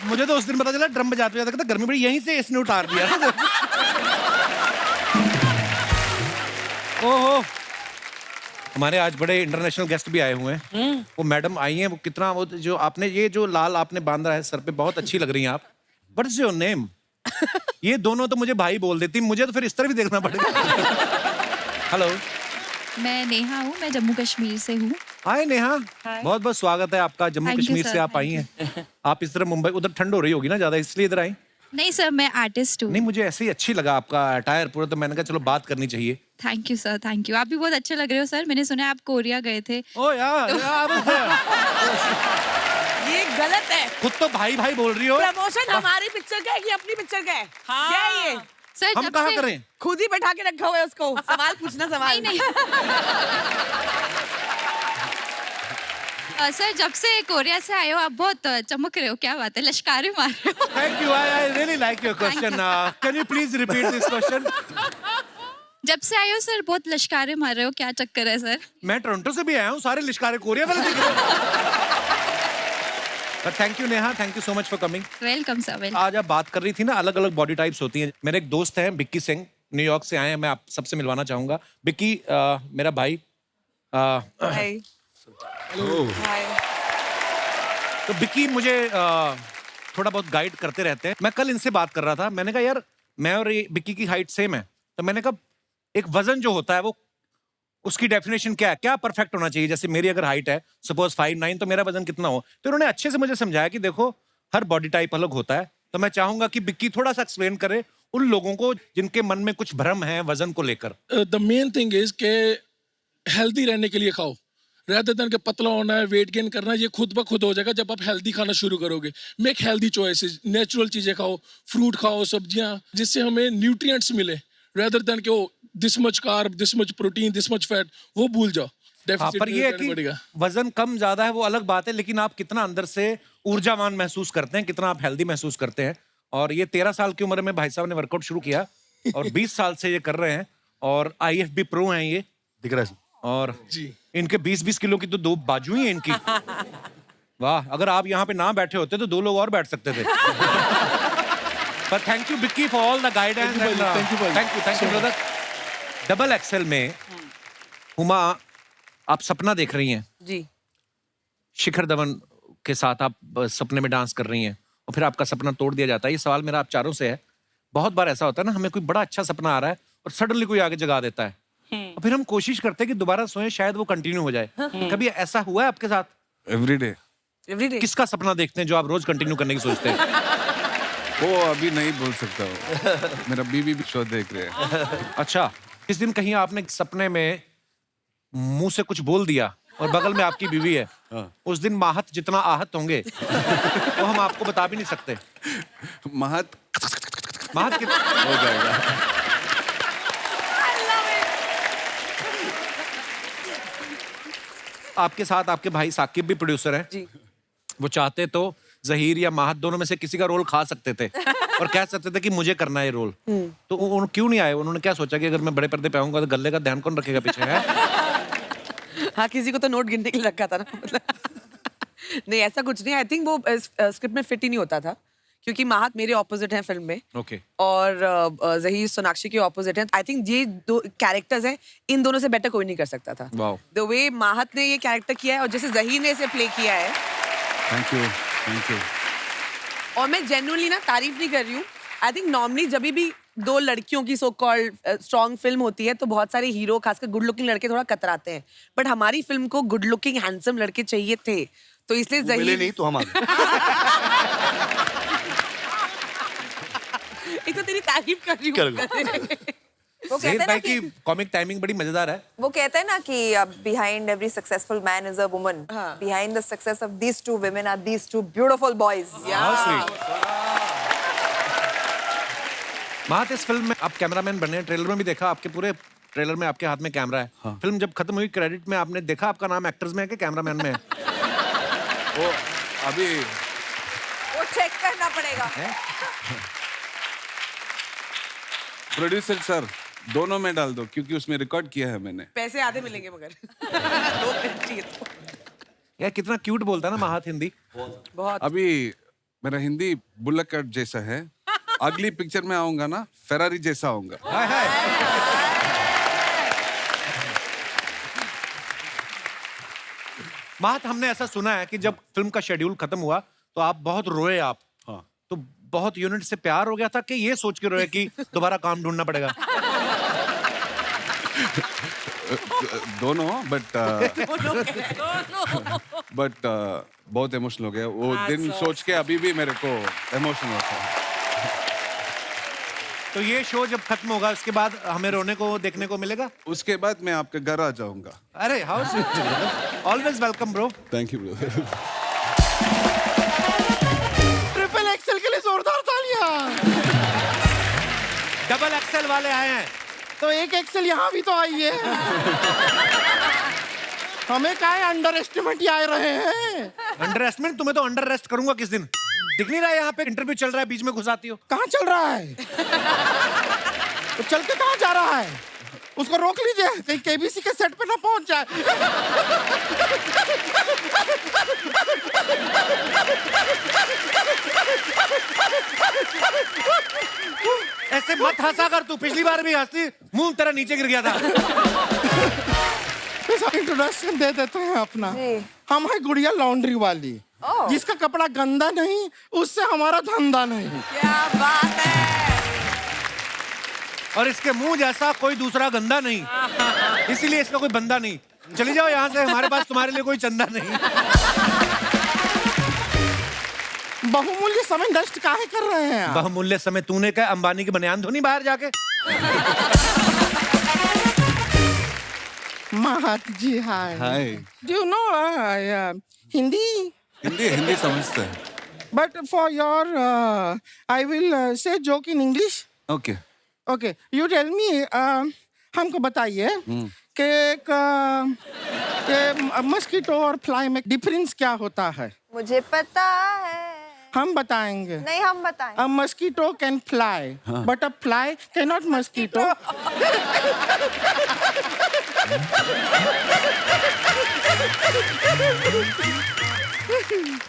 मुझे तो उस दिन पता चला ड्रम बजाते हुए, कहता गर्मी बड़ी, यहीं से इसने उतार दिया। ओहो, हमारे आज बड़े इंटरनेशनल गेस्ट भी आए हुए हैं। वो मैडम आई हैं, वो कितना, वो जो आपने ये जो लाल आपने बांधा है सर पे, बहुत अच्छी लग रही हैं आप। What is your name? ये दोनों तो मुझे भाई बोल देती, मुझे तो फिर इस तरह भी देखना पड़ेगा। हेलो, मैं नेहा हूँ, मैं जम्मू कश्मीर से हूँ। हाय नेहा, बहुत बहुत स्वागत है आपका। Jammu Thank you, Kashmir sir, से आप आई हैं। आप इस तरह मुंबई, उधर ठंड हो रही होगी ना ज्यादा, इसलिए इधर आई? नहीं सर, मैं आर्टिस्ट हूँ। नहीं, मुझे ऐसे ही अच्छी लगा आपका अटायर पूरा, तो मैंने कहा चलो बात करनी चाहिए। Thank you sir, thank you. आप भी बहुत अच्छे लग रहे हो सर। मैंने सुना है आप कोरिया गए थे। ओ यार, ये गलत है। खुद तो भाई भाई बोल रही हो। प्रमोशन हमारी पिक्चर का है कि अपनी पिक्चर का है? हाँ। क्या है ये? सर हम जब कहाँ से- करें? खुद ही बैठा के रखा हुआ है उसको। सवाल पूछना, सवाल नहीं सर, जब से कोरिया से आए हो आप बहुत चमक रहे हो। क्या बात है, लश्कारे मार रहे हो। Thank you, I really like your question. Can you please repeat this question? जब से आए हो सर बहुत लश्कारे मार रहे हो, क्या चक्कर है सर? मैं टोरंटो से भी आया हूँ, सारे लिश्कारे कोरिया वाले दिख रहे हैं। Thank you Neha, thank you so much for coming. Welcome sir, welcome. आज आप बात कर रही थी ना, अलग अलग बॉडी टाइप्स होती हैं। मेरे एक दोस्त हैं बिक्की सिंह, न्यूयॉर्क से आए हैं, मैं आप सबसे मिलवाना चाहूंगा। बिक्की मेरा भाई। हाय। हाय। तो बिक्की मुझे थोड़ा बहुत गाइड करते रहते हैं। मैं कल इनसे बात कर रहा था, मैंने कहा यार मैं और ये बिक्की की हाइट सेम है, तो मैंने कहा एक वजन जो होता है वो, उसकी डेफिनेशन क्या है, क्या परफेक्ट होना चाहिए? जैसे मेरी अगर हाइट है सपोज 5'9", तो मेरा वजन कितना हो? तो उन्होंने अच्छे से मुझे समझाया कि देखो हर बॉडी टाइप अलग होता है। तो मैं चाहूंगा कि बिक्की थोड़ा सा एक्सप्लेन करे उन लोगों को जिनके मन में कुछ भ्रम है वजन को लेकर। द मेन थिंग इज के हेल्दी रहने के लिए खाओ, rather than के पतला होना है, वेट गेन करना है, ये खुद ब खुद हो जाएगा जब आप हेल्दी खाना शुरू करोगे। मेक हेल्दी चॉइसेस, नेचुरल चीजें खाओ, फ्रूट खाओ, सब्जियां, जिससे हमें न्यूट्रिएंट्स मिले, rather than के वो this much carb, this much protein, this much fat, वो भूल जाओ। हाँ, पर ये है कि पड़ेगा। वजन कम ज्यादा है वो अलग बात है, लेकिन आप कितना अंदर से ऊर्जावान महसूस करते हैं, कितना आप हेल्दी महसूस करते हैं। और ये 13 साल की उम्र में भाई साहब ने वर्कआउट शुरू किया और 20 साल से ये कर रहे हैं, और IFB प्रो हैं ये, दिख रहा है? और जी। इनके 20-20 किलो की तो 2 बाजू ही हैं इनकी। वाह, अगर आप यहाँ पे ना बैठे होते तो 2 लोग और बैठ सकते थे। पर thank you Vicky for all the guidance. Thank you brother. Double XL में हुमा आप सपना देख रही हैं, जी। शिखर धवन के साथ आप सपने में डांस कर रही हैं, और फिर आपका सपना तोड़ दिया जाता है। ये सवाल मेरा आप चारों से है। बहुत बार ऐसा होता है ना, हमें कोई बड़ा अच्छा सपना आ रहा है और सडनली कोई आगे जगा देता है, और फिर हम कोशिश करते हैं कि दोबारा सोएं, शायद वो कंटिन्यू हो जाए। कभी ऐसा हुआ है आपके साथ? Every day. एवरीडे। किसका सपना देखते हैं जो आप रोज कंटिन्यू करने की सोचते हैं? वो अभी नहीं बोल सकता हूँ, मेरा बीबी भी शो देख रहे हैं। अच्छा, इस दिन कहीं आपने सपने में मुंह से कुछ बोल दिया और बगल में आपकी बीवी है, उस दिन माहत जितना आहत होंगे वो हम आपको बता भी नहीं सकते। महत माहत हो जाएगा। आपके साथ आपके भाई साकिब भी प्रोड्यूसर हैं। जी। वो चाहते तो जहीर या माहत दोनों में से किसी का रोल खा सकते थे और कह सकते थे कि मुझे करना है ये रोल। तो क्यों नहीं आए? उन्होंने क्या सोचा कि अगर मैं बड़े पर्दे पे आऊंगा तो गले का ध्यान कौन रखेगा पीछे है? हाँ, किसी को तो नोट गिनने के लिए रखा था ना, मतलब। नहीं, ऐसा कुछ नहीं। आई थिंक वो स्क्रिप्ट में फिट ही नहीं होता था, क्योंकि माहत मेरे ऑपोजिट हैं फिल्म में, ओके। और जहीर सोनाक्षी के ऑपोजिट हैं। आई थिंक ये 2 कैरेक्टर्स हैं, इन दोनों से बेटर कोई नहीं कर सकता था। वाओ। द वे माहत ने ये कैरेक्टर किया है और जैसे जहीर ने इसे प्ले किया है, थैंक यू, थैंक यू। और मैं जेन्युइनली ना तारीफ नहीं कर रही हूँ। आई थिंक नॉर्मली जब भी दो लड़कियों की सो कॉल्ड स्ट्रॉन्ग फिल्म होती है तो बहुत सारे हीरो खासकर गुड लुकिंग लड़के थोड़ा कतराते हैं, बट हमारी फिल्म को गुड लुकिंग हैंडसम लड़के चाहिए थे, तो इसलिए मिले ज़हीर नहीं तो हम आ गए। एक तो तेरी तारीफ कर रही कर हूँ। वो कहते ज़हीर हैं ना भाई कि की कॉमिक टाइमिंग बड़ी मजेदार है। वो कहते हैं ना कि behind every successful man is a woman, हाँ। Behind the success of these two women are these two beautiful boys. How sweet. महत, इस फिल्म में आप कैमरामैन बने हैं, ट्रेलर में भी देखा, आपके पूरे ट्रेलर में आपके हाथ में कैमरा है। फिल्म जब खत्म हुई क्रेडिट में आपने देखा आपका नाम एक्टर्स में है कि कैमरामैन में है? वो अभी वो चेक करना पड़ेगा। प्रोड्यूसर सर दोनों में डाल दो क्योंकि उसमें रिकॉर्ड किया है मैंने। पैसे आधे मिलेंगे मगर 2 मिनट चाहिए तो। यार कितना क्यूट बोलता है ना महत हिंदी। बहुत अभी मेरा हिंदी बुल्लक कट जैसा है, अगली पिक्चर में आऊंगा ना फेरारी जैसा आऊंगा। हाय हाय। महत, हमने ऐसा सुना है कि जब फिल्म का शेड्यूल खत्म हुआ तो आप बहुत रोए आप। हाँ। तो बहुत यूनिट से प्यार हो गया था कि ये सोच के रोए कि दोबारा काम ढूंढना पड़ेगा? दोनों बट बहुत इमोशनल हो गया वो दिन सोच के, अभी भी मेरे को इमोशनल होता है। तो ये शो जब खत्म होगा उसके बाद हमें रोने को देखने को मिलेगा? उसके बाद मैं आपके घर आ जाऊंगा। अरे how sweet, always welcome bro. Thank you brother. Triple XL के लिए जोरदार तालियां। डबल एक्सेल वाले आए हैं। तो एक एक्सेल यहाँ भी तो आई है। हमें क्या अंडर एस्टिमेट ही आ रहे हैं। Under estimate? तुम्हें तो अंडर रेस्ट करूंगा किस दिन। दिख नहीं रहा है यहाँ पे इंटरव्यू चल रहा है, बीच में घुस आती हो। कहाँ चल रहा है? तो चल के कहाँ जा रहा है? उसको रोक लीजिए कहीं केबीसी के सेट पे ना पहुंच जाए। ऐसे मत हंसा कर, तू पिछली बार भी हंसी, मुंह तेरा नीचे गिर गया था। इंट्रोडक्शन दे देते हैं अपना। जी। हम है गुड़िया लॉन्ड्री वाली, ओह। जिसका कपड़ा गंदा नहीं उससे हमारा धंधा नहीं। क्या बात है। और इसके मुंह जैसा कोई दूसरा गंदा नहीं, इसीलिए इसका कोई बंदा नहीं। चली जाओ यहाँ से, हमारे पास तुम्हारे लिए कोई चंदा नहीं। बहुमूल्य समय नष्ट काहे कर रहे हैं आप? बहुमूल्य समय तूने क्या अंबानी की बनियान धोनी बाहर जाके? Mahat ji hi. Hi. Do you know Hindi? Hindi समझते हैं। But for your I will say joke in English. Okay. Okay, you tell me, हमको बताइए कि मस्कीटो और फ्लाई में डिफरेंस क्या होता है? मुझे पता है। हम बताएंगे। नहीं, हम बताएं। A mosquito can fly, but a fly cannot mosquito.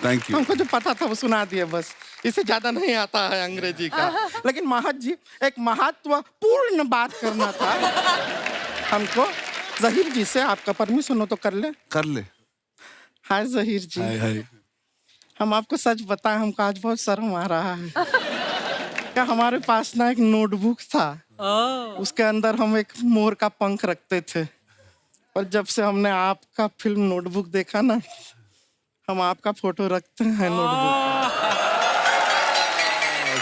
Thank you. हमको जो पता था वो सुना दिए बस, इससे ज्यादा नहीं आता है अंग्रेजी का। लेकिन महत जी, एक महत्वपूर्ण बात करना था हमको। जहीर जी से आपका परमिशन हो तो कर ले। कर ले। हाय जहीर जी। हाय हाय। हम आपको सच बताएं, हमको आज बहुत शर्म आ रहा है। क्या हमारे पास ना एक नोटबुक था, उसके अंदर हम एक मोर का पंख रखते थे, और जब से हमने आपका फिल्म नोटबुक देखा ना, हम आपका फोटो रखते हैं नोटबुक।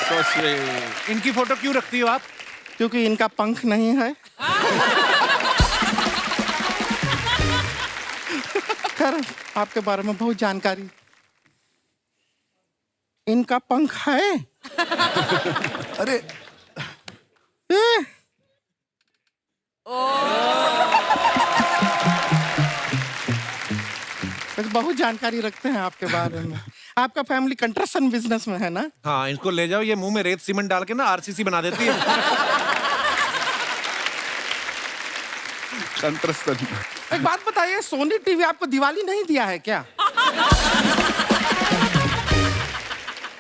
So sweet। इनकी फोटो क्यों रखती हो आप? क्योंकि इनका पंख नहीं है। खैर, आपके बारे में बहुत जानकारी। इनका पंख है। अरे ए, बस बहुत जानकारी रखते हैं आपके बारे में। आपका फैमिली कंस्ट्रक्शन बिजनेस में है ना? हाँ, इनको ले जाओ, ये मुंह में रेत सीमेंट डाल के ना आरसीसी बना देती है। कंट्रस्ट। एक बात बताइए, सोनी टीवी आपको दिवाली नहीं दिया है क्या?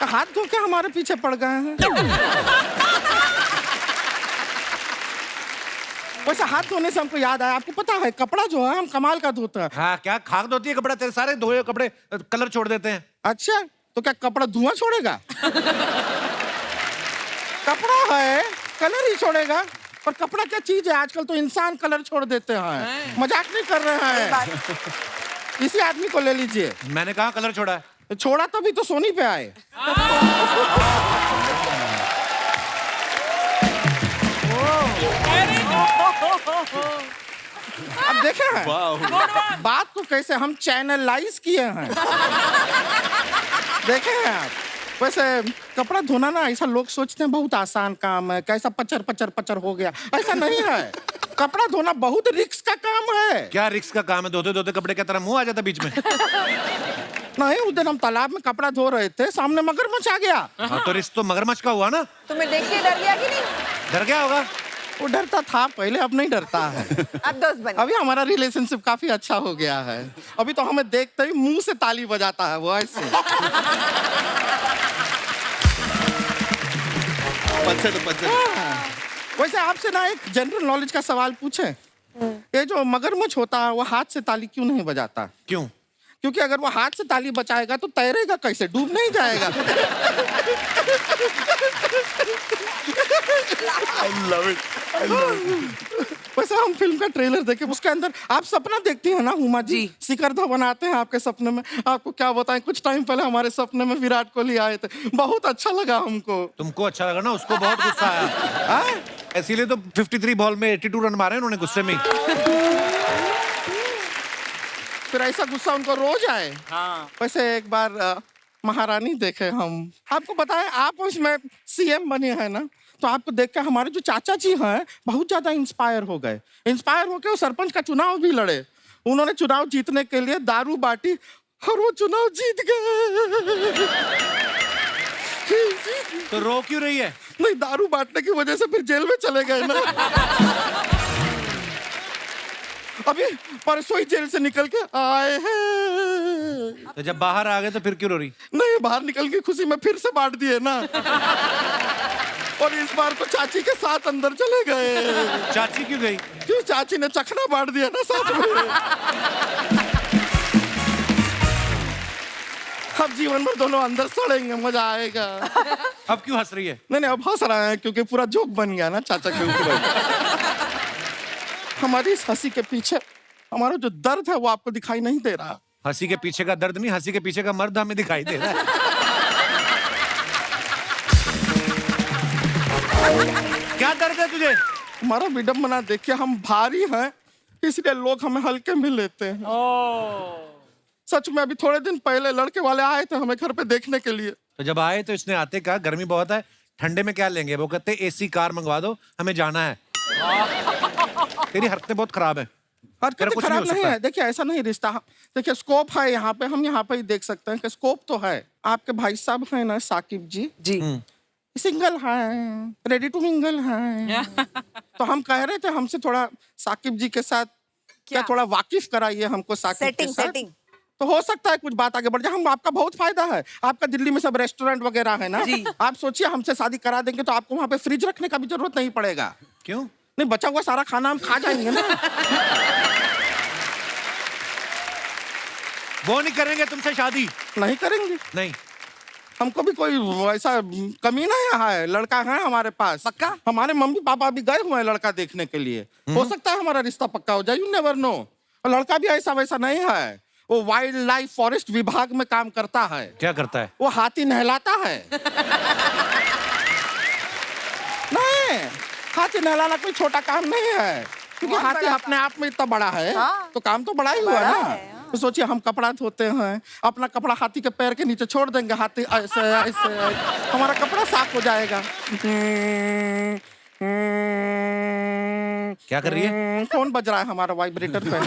हाथ धो के हमारे पीछे पड़ गए हैं। वैसे हाथ धोने से हमको याद आया, आपको पता है कपड़ा जो है हम कमाल का धोते हैं। हाँ, क्या खाक धोती है कपड़ा? तेरे सारे धोए हुए कपड़े कलर छोड़ देते हैं। अच्छा, तो क्या कपड़ा धुआं छोड़ेगा? कपड़ा है कलर ही छोड़ेगा। पर कपड़ा क्या चीज है, आजकल तो इंसान कलर छोड़ देते हैं। मजाक नहीं कर रहे हैं। इसी आदमी को ले लीजिए। मैंने कहा कलर छोड़ा है। छोड़ा तभी तो सोनी पे आए। अब देखे हैं बात को कैसे हम चैनलाइज किए हैं। देखे हैं आप। वैसे कपड़ा धोना ना ऐसा लोग सोचते हैं बहुत आसान काम है, कैसा पचर पचर पचर हो गया, ऐसा नहीं है। कपड़ा धोना बहुत रिस्क का काम है। क्या रिस्क का काम है? धोते धोते कपड़े की तरह मुंह आ जाता बीच में। नहीं, उस दिन हम तालाब में कपड़ा धो रहे थे, सामने मगरमच्छ आ गया। हाँ, तो रिस्क तो मगरमच्छ का हुआ ना। तुम्हें देख के डर गया कि नहीं? डर गया होगा। वो डरता था पहले, अब नहीं डरता है। अब दोस्त बने। अभी हमारा रिलेशनशिप काफी अच्छा हो गया है। अभी तो हमें देखते ही मुंह से ताली बजाता है वो ऐसे। वैसे आपसे ना एक जनरल नॉलेज का सवाल पूछे। ये जो मगरमच्छ होता है वो हाथ से ताली क्यों नहीं बजाता? क्यों? क्योंकि अगर वो हाथ से ताली बजाएगा तो तैरेगा कैसे, डूब नहीं जाएगा। I love it. I love it. वैसे हम फिल्म का ट्रेलर देखे, उसके अंदर आप सपना देखती है ना उमा जी, शिखरधा बनाते हैं आपके सपने में। आपको क्या बताएं, कुछ टाइम पहले हमारे सपने में विराट कोहली आए थे, बहुत अच्छा लगा हमको। तुमको अच्छा लगा ना, उसको बहुत गुस्सा आया। इसीलिए तो 53 बॉल में 82 रन मारे उन्होंने गुस्से में। फिर ऐसा गुस्सा उनको रोज आए। हाँ। वैसे एक बार महारानी देखे हम, आपको बताएं आप उसमें सीएम बने हैं ना, तो आपको देख के हमारे जो चाचा जी हैं बहुत ज्यादा इंस्पायर हो गए। इंस्पायर होकर वो सरपंच का चुनाव भी लड़े। उन्होंने चुनाव जीतने के लिए दारू बांटी और वो चुनाव जीत गए। तो रो क्यों रही है? नहीं, दारू बांटने की वजह से फिर जेल में चले गए ना। अभी परसों ही जेल से निकल के आए हैं। तो जब बाहर आ गए तो फिर क्यों रो रही? नहीं, बाहर निकल के खुशी में फिर से बांट दिए ना। और इस बार तो चाची के साथ अंदर चले गए। चाची क्यों गई? क्यों? चाची ने चखना बांट दिया ना साथ में। अब जीवन में दोनों अंदर सड़ेंगे, मजा आएगा। अब क्यों हंस रही है? नहीं, अब हंस रहे हैं क्योंकि पूरा जोक बन गया ना चाचा के ऊपर। हमारी इस हंसी के पीछे हमारा जो दर्द है वो आपको दिखाई नहीं दे रहा। हंसी के पीछे का दर्द नहीं, हंसी के पीछे का मर्द हमें दिखाई दे रहा है। क्या दर्द है तुझे? हमारा विडम्बना देखिए, हम भारी हैं इसलिए लोग हमें हल्के में लेते हैं। सच में अभी थोड़े दिन पहले लड़के वाले आए थे हमें घर पे देखने के लिए। तो जब आए तो इसने आते कहा गर्मी बहुत है, ठंडे में क्या लेंगे? वो कहते एसी कार मंगवा दो, हमें जाना है। तेरी हरकतें बहुत खराब है। हरकतें कुछ नहीं खराब हो नहीं सकता। है। देखिए ऐसा नहीं रिश्ता, देखिए स्कोप है यहाँ पे, हम यहाँ पे ही देख सकते हैं कि स्कोप तो है। आपके भाई साहब है ना साकिब जी, सिंगल हैं, रेडी टू मिंगल हैं। तो हम कह रहे थे हमसे थोड़ा साकिब जी के साथ क्या थोड़ा वाकिफ कराइए हमको साकिब के साथ। तो हो सकता है कुछ बात आगे बढ़ जाए। हम आपका बहुत फायदा है, आपका दिल्ली में सब रेस्टोरेंट वगैरह है ना, आप सोचिए हमसे शादी करा देंगे तो आपको वहाँ पे फ्रिज रखने का भी जरूरत नहीं पड़ेगा। क्यों? नहीं, बचा हुआ सारा खाना हम खा जाएंगे ना। वो नहीं करेंगे तुमसे शादी? नहीं करेंगे। नहीं, हमको भी कोई ऐसा कमी नहीं है, लड़का है हमारे पास पक्का। हमारे मम्मी पापा भी गए हुए हैं लड़का देखने के लिए। हो सकता है हमारा रिश्ता पक्का हो जाए, यू नेवर नो। लड़का भी ऐसा वैसा नहीं है, वो वाइल्ड लाइफ फॉरेस्ट विभाग में काम करता है। क्या करता है? वो हाथी नहलाता है। नहीं, हाथी नहलाना कोई छोटा काम नहीं है, क्योंकि हाथी अपने आप में इतना बड़ा है। तो काम तो बड़ा ही हुआ ना। तो सोचिए हम कपड़ा धोते हैं, अपना कपड़ा हाथी के पैर के नीचे छोड़ देंगे, हाथी ऐसे ऐसे हमारा कपड़ा साफ हो जाएगा। क्या कर रही है? फोन बज रहा है हमारा, वाइब्रेटर पे है।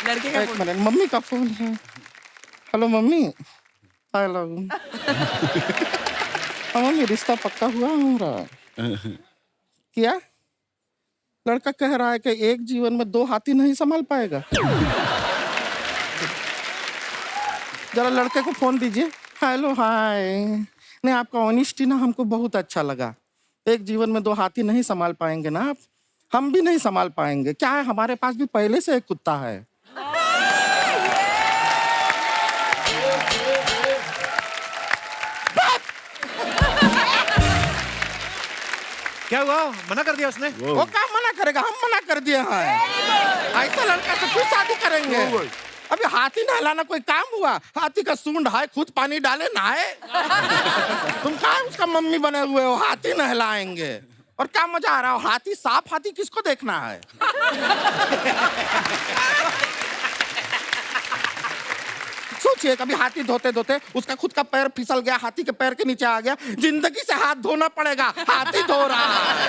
लड़के का एक मिनट, मम्मी का फोन है। Hello mummy. हेलो। मम्मी रिश्ता पक्का हुआ हमारा। क्या? लड़का कह रहा है कि एक जीवन में 2 हाथी नहीं संभाल पाएगा। जरा लड़के को फोन दीजिए। Hello hi. नहीं, आपका ऑनेस्टी ना हमको बहुत अच्छा लगा। एक जीवन में 2 हाथी नहीं संभाल पाएंगे ना आप, हम भी नहीं संभाल पाएंगे। क्या है, हमारे पास भी पहले से एक कुत्ता है। क्या हुआ, मना कर दिया उसने? वो क्या मना करेगा, हम मना कर दिए हैं। ऐसा लड़का से क्यों शादी करेंगे? अभी हाथी नहलाना कोई काम हुआ? हाथी का सूंड है, खुद पानी डाले नहाए। तुम कहाँ उसका मम्मी बने हुए हो, हाथी नहलाएंगे? और क्या मजा आ रहा हो? हाथी साफ हाथी किसको देखना है? सोचिए कभी हाथी धोते धोते उसका खुद का पैर फिसल गया, हाथी के पैर के नीचे आ गया, जिंदगी से हाथ धोना पड़ेगा, हाथी धो रहा है।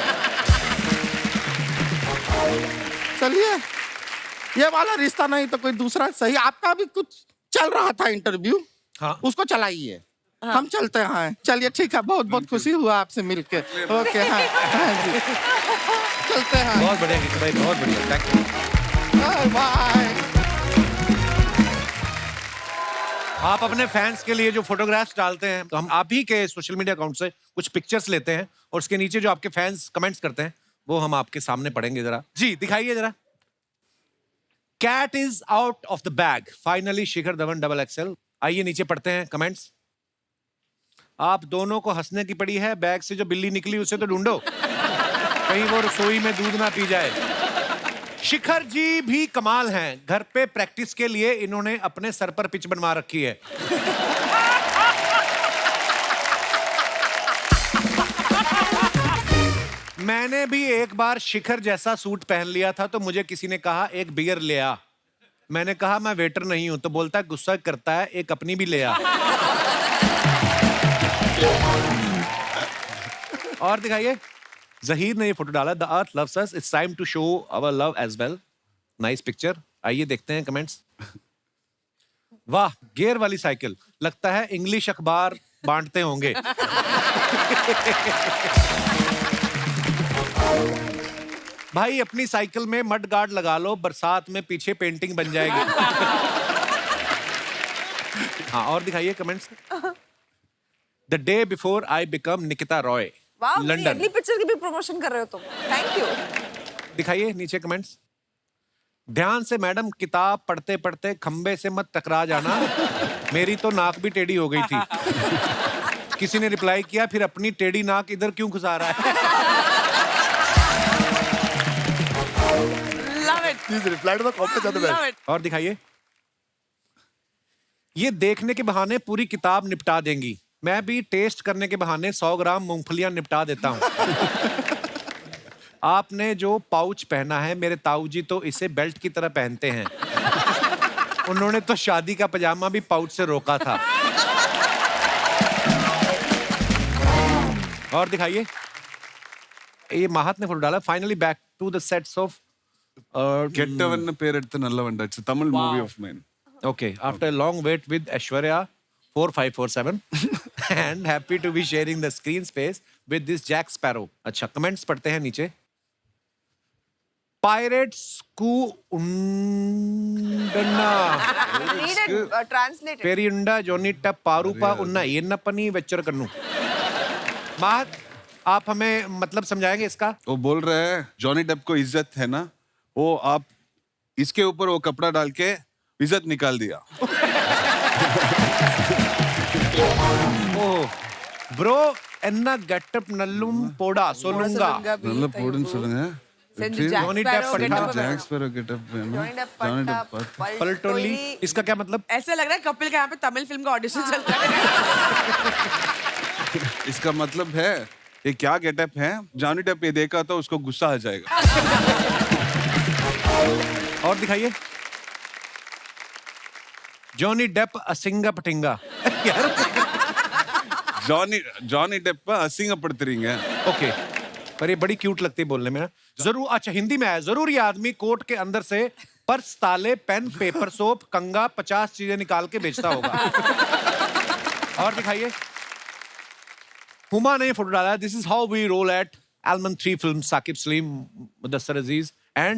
चलिए, ये वाला रिश्ता नहीं तो कोई दूसरा सही। आपका भी कुछ चल रहा था इंटरव्यू, हाँ। उसको चलाइए। हम चलते हैं। चलिए ठीक है, बहुत बहुत खुशी हुआ आपसे मिलके। ओके, हाँ, हाँ जी, चलते हैं। बहुत बढ़िया गीत भाई, बहुत बढ़िया, थैंक यू। बाय। आप अपने फैंस के लिए जो फोटोग्राफ्स डालते हैं, तो हम आप ही के सोशल मीडिया अकाउंट से कुछ पिक्चर्स लेते हैं और उसके नीचे जो आपके फैंस कमेंट्स करते हैं वो हम आपके सामने पढ़ेंगे। जरा जी दिखाइए जरा। Cat is out of the bag, finally Shikhar Dhawan XXL। आइए नीचे पढ़ते हैं कमेंट्स। आप दोनों को हंसने की पड़ी है, बैग से जो बिल्ली निकली उसे तो ढूंढो, कहीं वो रसोई में दूध ना पी जाए। शिखर जी भी कमाल हैं, घर पे प्रैक्टिस के लिए इन्होंने अपने सर पर पिच बनवा रखी है। मैंने भी एक बार शिखर जैसा सूट पहन लिया था तो मुझे किसी ने कहा एक बियर ले आ। मैंने कहा मैं वेटर नहीं हूं, तो बोलता है गुस्सा करता है एक अपनी भी ले आ। और दिखाइए, जहीर ने ये फोटो डाला, the earth loves us, it's time to show our love as well. Nice picture. आइए देखते हैं कमेंट्स। वाह, गियर वाली साइकिल, लगता है इंग्लिश अखबार बांटते होंगे। भाई अपनी साइकिल में मड गार्ड लगा लो, बरसात में पीछे पेंटिंग बन जाएगी। हाँ, और दिखाइए comments. The day before I become Nikita Roy, वाह, लंदन। अगली पिक्चर की भी प्रमोशन कर रहे हो तुम। Thank you. दिखाइए नीचे कमेंट्स। ध्यान से मैडम, किताब पढ़ते पढ़ते खंबे से मत टकरा जाना, मेरी तो नाक भी टेढ़ी हो गई थी। किसी ने रिप्लाई किया, फिर अपनी टेढ़ी नाक इधर क्यों घुसा रहा है? Love it. Please reply to the comment at the back. Love it. और दिखाइए। ये देखने के बहाने पूरी किताब निपटा देंगी, मैं भी टेस्ट करने के बहाने 100 ग्राम मूंगफलियां निपटा देता हूं। आपने जो पाउच पहना है, मेरे ताऊ जी तो इसे बेल्ट की तरह पहनते हैं। उन्होंने तो शादी का पजामा भी पाउच से रोका था। और दिखाइए, ये माहत ने फोटो डाला, finally back to the sets of கெட்டவன் பேர் எடுத்து நல்லவன்டா. It's a Tamil movie of mine. Okay, after a long wait with Aishwarya 4547 and happy to be sharing the screen space with this Jack Sparrow. अच्छा, comments पढ़ते हैं नीचे। Pirates ku undana Needed translated. पेरियुंडा जोनी टप पारूपा उन्ना येन्नपनी वेच्चर कन्नू। माहत, आप हमें मतलब समझाएंगे इसका? वो बोल रहे हैं जॉनी डेप को इज्जत है ना, वो आप इसके ऊपर वो कपड़ा डाल के इज्जत निकाल दिया। ओह ब्रो, एन्ना गेटअप नल्लुम पोड़ा सोलुंगा। நல்ல போடுன்னு சொல்லுங்க. Johnny Depp पट्टा। जैक स्पैरो गेटअप में ना, Johnny Depp जॉनी पट्टा, डेप पलटोली, इसका क्या मतलब? ऐसे लग रहा है कपिल का यहाँ पे तमिल फिल्म का ऑडिशन चल रहा है। इसका मतलब है ये क्या गेटअप है, जॉनी डेप ये देखा तो उसको गुस्सा आ जाएगा। और दिखाइए। जॉनी डेप असिंगा पटिंगा। जॉनी डेप असिंगப்படுத்துறீங்க। ओके, पर ये बड़ी क्यूट लगती है बोलने में। जरूर, अच्छा हिंदी में आया, जरूर ये आदमी कोट के अंदर से पर्स, ताले, पेन, पेपर, सोप, कंगा 50 चीजें निकाल के बेचता होगा। और दिखाइए। हुमा ने फोटो डाला, this is how we roll at एलमन 3 film, Saqib Saleem, Mudassar Aziz and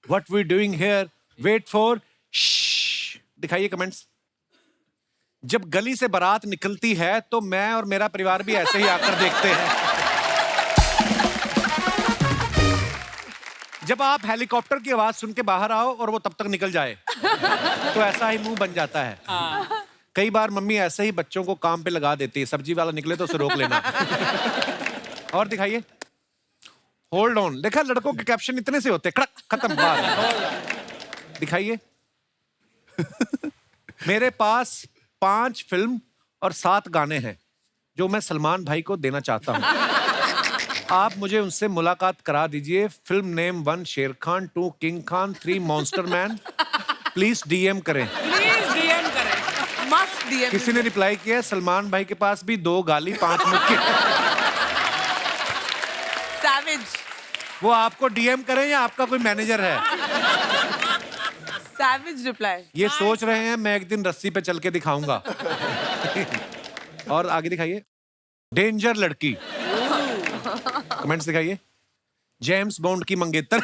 what we doing here, wait for. दिखाइए कमेंट्स। जब गली से बारात निकलती है तो मैं और मेरा परिवार भी ऐसे ही आकर देखते हैं। जब आप हेलीकॉप्टर की आवाज सुन के बाहर आओ और वो तब तक निकल जाए तो ऐसा ही मुंह बन जाता है। कई बार मम्मी ऐसे ही बच्चों को काम पे लगा देती है, सब्जी वाला निकले तो उसे रोक लेना। और दिखाइए। Hold on. देखा, लड़कों के कैप्शन इतने से होते, कड़क, खत्म, बात। दिखाइए। मेरे पास 5 फिल्म और 7 गाने हैं जो मैं सलमान भाई को देना चाहता हूं। आप मुझे उनसे मुलाकात करा दीजिए। फिल्म नेम 1 शेर Khan, 2 king Khan, 3 monster man. Please DM करें। प्लीज डीएम करें। मस्त डीएम। किसी ने रिप्लाई किया, सलमान भाई के पास भी 2 गाली 5 मुक्के। सैवेज। वो आपको डीएम करें या आपका कोई मैनेजर है? Savage reply. ये सोच रहे हैं मैं एक दिन रस्सी पे चल के दिखाऊंगा। और आगे दिखाइए। डेंजर लड़की। कमेंट्स दिखाइए। जेम्स बॉन्ड की मंगेतर।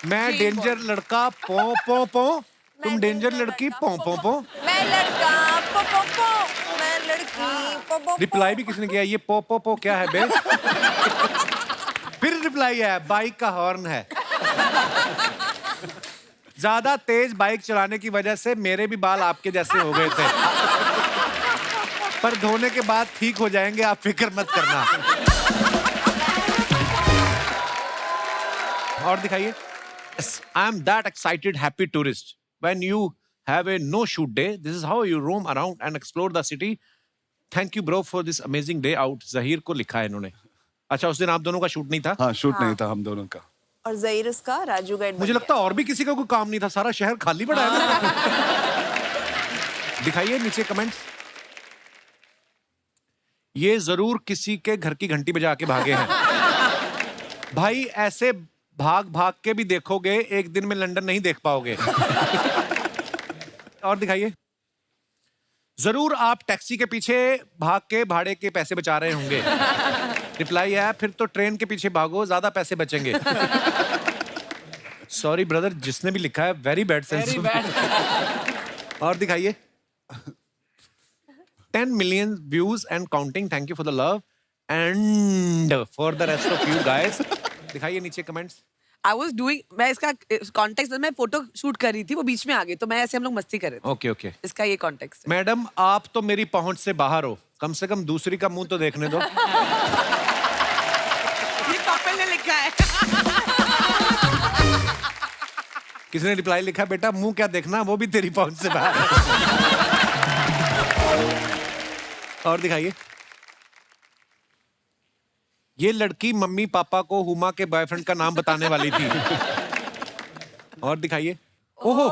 मैं डेंजर लड़का पो पो पो, तुम डेंजर लड़की पो पो पो। मैं लड़का पो पो पो, मैं लड़की पो पो पो। रिप्लाई भी किसी ने किया, ये पो पो पो क्या है बे? फिर रिप्लाई है, बाइक का हॉर्न है। ज्यादा तेज बाइक चलाने की वजह से मेरे भी बाल आपके जैसे हो गए थे, पर धोने के बाद ठीक हो जाएंगे, आप फिक्र मत करना। और दिखाइए। I am that excited happy tourist when you have a know shoot day, this is how you roam around and explore the city. Thank you bro for this amazing day out. Zaheer को लिखा है इन्होंने। अच्छा, उस दिन आप दोनों का शूट नहीं था? हाँ, शूट नहीं था हम दोनों का। और जहीर उसका राजू गाइड। मुझे लगता है और भी किसी का कोई काम नहीं था, सारा शहर खाली पड़ा है ना। दिखाइए नीचे कमेंट्स। ये जरूर किसी के घर की घंटी बजा के भागे हैं। भाई ऐसे भाग भाग के भी देखोगे, एक दिन में लंदन नहीं देख पाओगे। और दिखाइए। जरूर आप टैक्सी के पीछे भाग के भाड़े के पैसे बचा रहे होंगे। रिप्लाई है, फिर तो ट्रेन के पीछे भागो, ज्यादा पैसे बचेंगे। सॉरी ब्रदर, जिसने भी लिखा है वेरी बैड सेंस। और दिखाइए। 10 million views and counting. Thank you for the love and for the rest of you guys. दिखाइए नीचे कमेंट्स। I was doing, मैं इसका कॉन्टेक्स्ट में फोटो शूट कर रही थी, वो बीच में आ गई, तो मैं ऐसे हम लोग मस्ती कर रहे थे। Okay okay. इसका ये कॉन्टेक्स्ट। मैडम आप तो मेरी पहुंच से बाहर हो, कम से कम दूसरी का मुंह तो देखने दो। ये कपिल ने लिखा है। किसी ने रिप्लाई लिखा, बेटा मुंह क्या देखना, वो भी तेरी पहुंच से बाहर है। और दिखाइए। ये लड़की मम्मी पापा को हुमा के बॉयफ्रेंड का नाम बताने वाली थी। और दिखाइए। ओहो,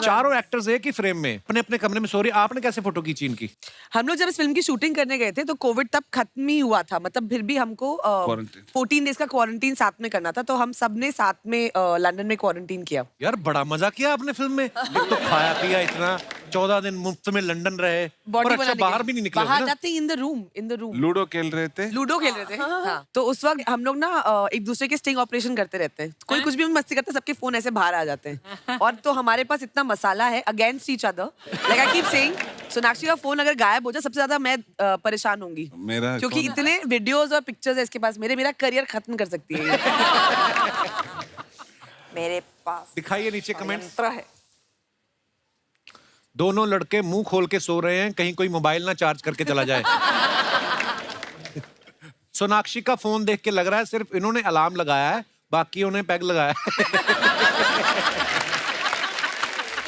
चारों एक्टर्स एक ही फ्रेम में अपने अपने कमरे में। सॉरी, आपने कैसे फोटो खींची इनकी? हम लोग जब इस फिल्म की शूटिंग करने गए थे तो कोविड तब खत्म ही हुआ था, मतलब फिर भी हमको 14 डेज का क्वारंटीन साथ में करना था, तो हम सब ने साथ में लंदन में क्वारंटीन किया। यार बड़ा मजा किया आपने फिल्म में। एक तो खाया पिया इतना, 14 दिन मुफ्त में लंदन रहे, और अच्छा बाहर भी नहीं निकले। बाहर जाते इन द रूम लूडो खेल रहे थे। लूडो खेल रहे थे। हाँ। तो उस वक्त हम लोग ना एक दूसरे के स्टिंग ऑपरेशन करते रहते हैं। कोई कुछ भी मस्ती करते हैं, सबके फोन ऐसे बाहर आ जाते हैं। और तो हमारे पास इतना मसाला है against each other, like I keep saying, Sonakshi का फोन अगर गायब हो जाए सबसे ज्यादा मैं परेशान होंगी, मेरा क्योंकि इतने वीडियोस और पिक्चर्स है इसके पास। मेरा करियर खत्म कर सकती है ये। मेरे पास दिखाइए नीचे कमेंट्स। यंत्र है। दोनों लड़के मुंह खोल के सो रहे हैं, कहीं कोई मोबाइल ना चार्ज करके चला जाए। सोनाक्षी का फोन देख के लग रहा है सिर्फ इन्होंने अलार्म लगाया है, बाकी उन्हें पैग लगाया है।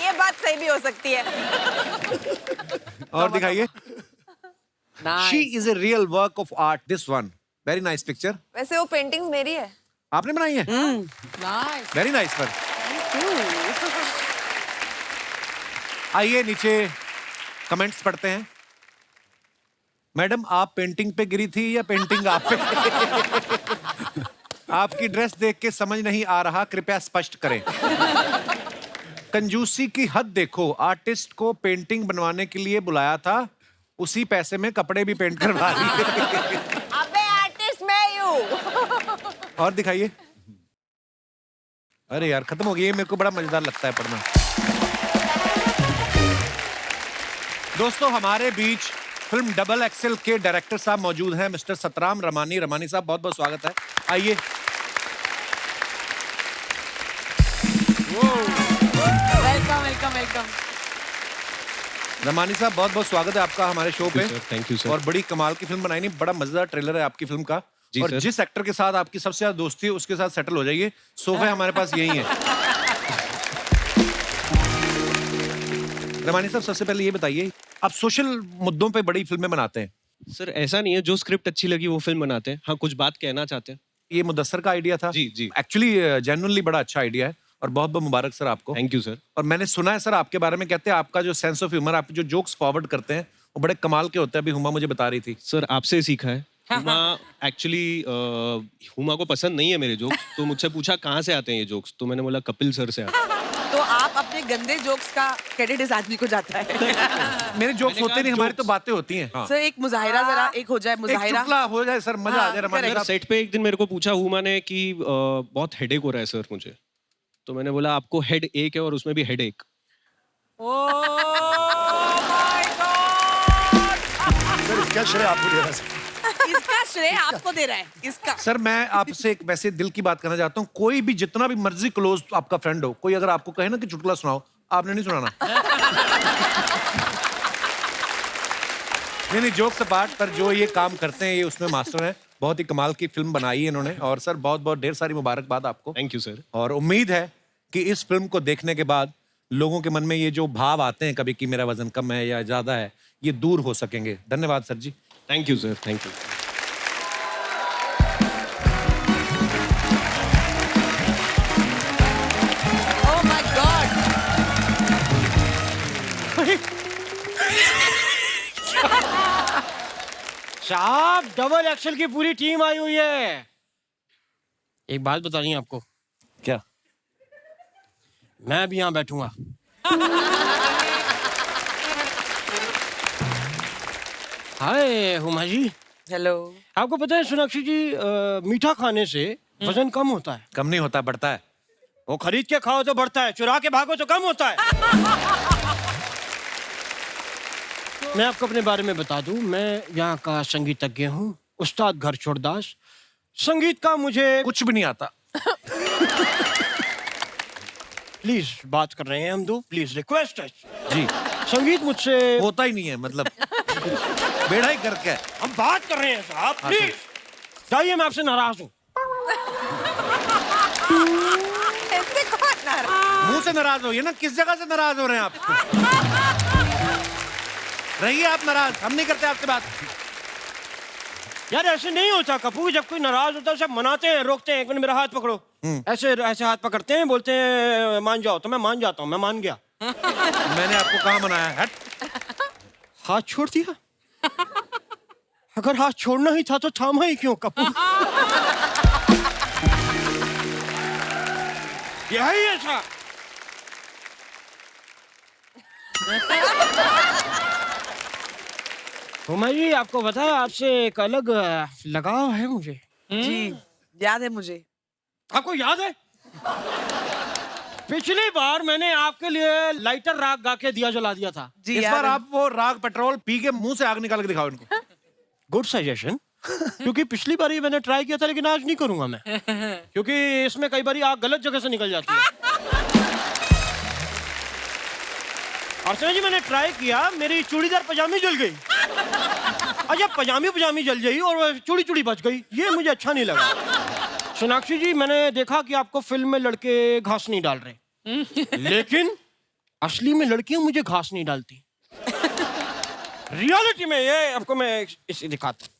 ये बात सही भी हो सकती है। और दिखाइए। She is a real work of art. This one, very nice picture. वैसे वो पेंटिंग्स मेरी है। आपने बनाई है? नाइस। वेरी नाइस पर। आइए नीचे कमेंट्स पढ़ते हैं। मैडम आप पेंटिंग पे गिरी थी या पेंटिंग आप पे? आपकी ड्रेस देख के समझ नहीं आ रहा, कृपया स्पष्ट करें। कंजूसी की हद देखो, आर्टिस्ट को पेंटिंग बनवाने के लिए बुलाया था, उसी पैसे में कपड़े भी पेंट करवा लिए। अबे आर्टिस्ट मैं ही हूँ। और दिखाइए। अरे यार खत्म हो गई, ये मेरे को बड़ा मजेदार लगता है पढ़ना। दोस्तों हमारे बीच फिल्म डबल एक्सेल के डायरेक्टर साहब मौजूद हैं, मिस्टर सतराम रमानी। रमानी साहब बहुत बहुत स्वागत है, आइए। Welcome welcome welcome. रमानी साहब बहुत बहुत स्वागत है आपका हमारे शो पे। Thank you sir. और बड़ी कमाल की फिल्म बनाई नहीं, बड़ा मजेदार ट्रेलर है आपकी फिल्म का। जी और सर। जिस एक्टर के साथ आपकी सबसे ज्यादा दोस्ती है उसके साथ सेटल हो जाइए, सोफे हमारे पास यही है। रमानी साहब सबसे पहले ये बताइए, आप सोशल मुद्दों पे बड़ी फिल्में बनाते हैं। सर ऐसा नहीं है, जो स्क्रिप्ट अच्छी लगी वो फिल्म बनाते हैं। हाँ, कुछ बात कहना चाहते हैं। ये मुदस्सर का आइडिया था? जी जी। एक्चुअली जेन्युइनली बड़ा अच्छा आइडिया है और बहुत बहुत मुबारक सर आपको। Thank you sir. और मैंने सुना है सर आपके बारे में, कहते हैं आपका जो सेंस ऑफ ह्यूमर, आप जो जोक्स फॉरवर्ड करते हैं वो बड़े कमाल के होते हैं। अभी हुमा मुझे बता रही थी। सर आपसे सीखा है। हुमा एक्चुअली हुमा को पसंद नहीं है मेरे जोक्स, तो मुझसे पूछा कहाँ से आते हैं ये जोक्स, तो मैंने बोला कपिल सर से आते हैं। तो आप अपने गंदे जोक्स का क्रेडिट इस आदमी को जाता है। मेरे जोक्स होते नहीं, हमारी तो बातें होती हैं। हाँ। सर एक मुजाहिरा जरा एक हो जाए, एक मुजाहिरा। चुटकुला हो जाए सर, मजा आ जाए। रमानी सर साहब सेट पे एक दिन मेरे को पूछा हुमा ने कि बहुत हेडेक हो रहा है सर मुझे, तो मैंने बोला आपको हेड एक है और उसमें भी हेड एक। सर इसका श्रेय आपको दे रहा है सर। इसका श्रेय आपको दे रहा है, इसका। सर मैं आपसे एक वैसे दिल की बात करना चाहता हूँ, कोई भी जितना भी मर्जी क्लोज आपका फ्रेंड हो, कोई अगर आपको कहे ना कि चुटकुला सुनाओ, आपने नहीं सुनाना। नहीं जोक्स अपार्ट, पर जो ये काम करते हैं ये उसमें मास्टर हैं। बहुत ही कमाल की फिल्म बनाई है इन्होंने। और सर बहुत बहुत ढेर सारी मुबारकबाद आपको। Thank you sir. और उम्मीद है कि इस फिल्म को देखने के बाद लोगों के मन में ये जो भाव आते हैं कभी कि मेरा वजन कम है या ज्यादा है, ये दूर हो सकेंगे। धन्यवाद sir ji. Thank you sir. Thank you. Oh my god. साहब डबल एक्सल की पूरी टीम आई हुई है। एक बात बतानी है आपको। क्या? मैं भी यहाँ बैठूंगा। हाय हुमा जी। हेलो। आपको पता है सोनाक्षी जी, मीठा खाने से वजन कम होता है। कम नहीं होता, बढ़ता है। वो खरीद के खाओ तो बढ़ता है, चुरा के भागो तो कम होता है। मैं आपको अपने बारे में बता दूं, मैं यहाँ का संगीतज्ञ हूँ, उस्ताद घर छोड़दास। संगीत का मुझे कुछ भी नहीं आता। प्लीज बात कर रहे हैं हम दो, प्लीज रिक्वेस्ट है जी। संगीत मुझसे होता ही नहीं है, मतलब बेड़ा ही करके है। हम बात कर रहे हैं साहब, प्लीज जाइए, मैं आपसे नाराज हूँ। ऐसे कौन नाराज? मुंह से नाराज हो, ये ना किस जगह से नाराज हो रहे हैं आप? रहिए आप नाराज, हम नहीं करते आपसे बात। यार ऐसे नहीं होता कपूर, जब कोई नाराज होता है सब मनाते हैं, रोकते हैं, एक मिनट मेरा हाथ पकड़ो, ऐसे ऐसे हाथ पकड़ते हैं, बोलते हैं मान जाओ, तो मैं मान जाता हूँ, मैं मान गया। मैंने आपको कहाँ मनाया? हट। हाथ छोड़ दिया। अगर हाथ छोड़ना ही था तो थामा ही क्यों कपूर? यही ऐसा। हुमा जी आपको पता है, आपसे एक अलग लगाव है मुझे। जी याद है मुझे। आपको याद है पिछली बार मैंने आपके लिए लाइटर राग गा के दिया जला दिया था। जी इस याद बार है। आप वो राग पेट्रोल पी के मुंह से आग निकाल के दिखाओ इनको। Good suggestion. क्योंकि पिछली बार मैंने ट्राई किया था, लेकिन आज नहीं करूंगा मैं, क्योंकि इसमें कई बार आग गलत जगह से निकल जाती है। अर्चना जी मैंने ट्राई किया, मेरी चूड़ीदार पजामी जल गई। अच्छा पजामी जल गई और चूड़ी बच गई, ये मुझे अच्छा नहीं लगा। सोनाक्षी जी मैंने देखा कि आपको फिल्म में लड़के घास नहीं डाल रहे, लेकिन असली में लड़कियां मुझे घास नहीं डालती। रियलिटी में ये आपको मैं इसे दिखाता हूं,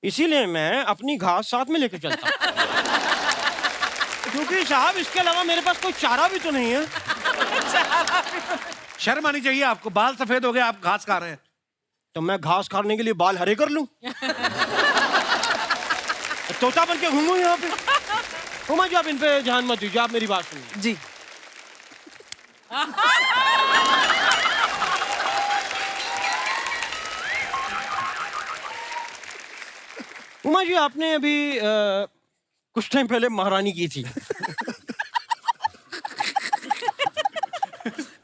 इसीलिए मैं अपनी घास साथ में लेकर चलता हूं। क्योंकि साहब इसके अलावा मेरे पास कोई चारा भी तो नहीं है। शर्म आनी चाहिए आपको, बाल सफेद हो गए, आप घास खा रहे हैं। तो मैं घास खाने के लिए बाल हरे कर लूं? तोता बन के घूमूं यहाँ पे? हुमा जी आप इन पे ध्यान मत दीजिए, आप मेरी बात सुनिए। जी। उमा जी आपने अभी कुछ टाइम पहले महारानी की थी।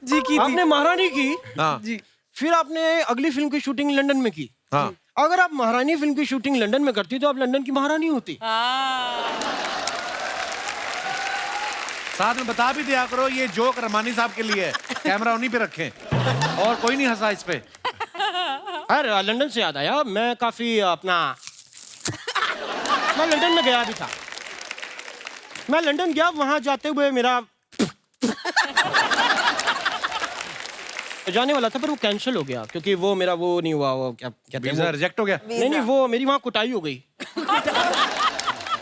जी की आपने महारानी की, हाँ। जी। फिर आपने अगली फिल्म की शूटिंग लंदन में की। हाँ। अगर आप महारानी फिल्म की शूटिंग लंदन में करती तो आप लंदन की महारानी होती। साथ में बता भी दिया करो ये जोक रमानी साहब के लिए है, कैमरा उन्हीं पे रखें। और कोई नहीं हंसा इस पे। यार लंदन से याद आया, मैं काफी मैं लंदन में गया भी था। मैं लंदन गया, वहां जाते हुए मेरा जाने वाला था, पर वो कैंसिल हो गया क्योंकि वो मेरा वो नहीं हुआ, वो क्या कहते हैं, वीजा रिजेक्ट हो गया। नहीं, वो मेरी वहां कुटाई हो गई।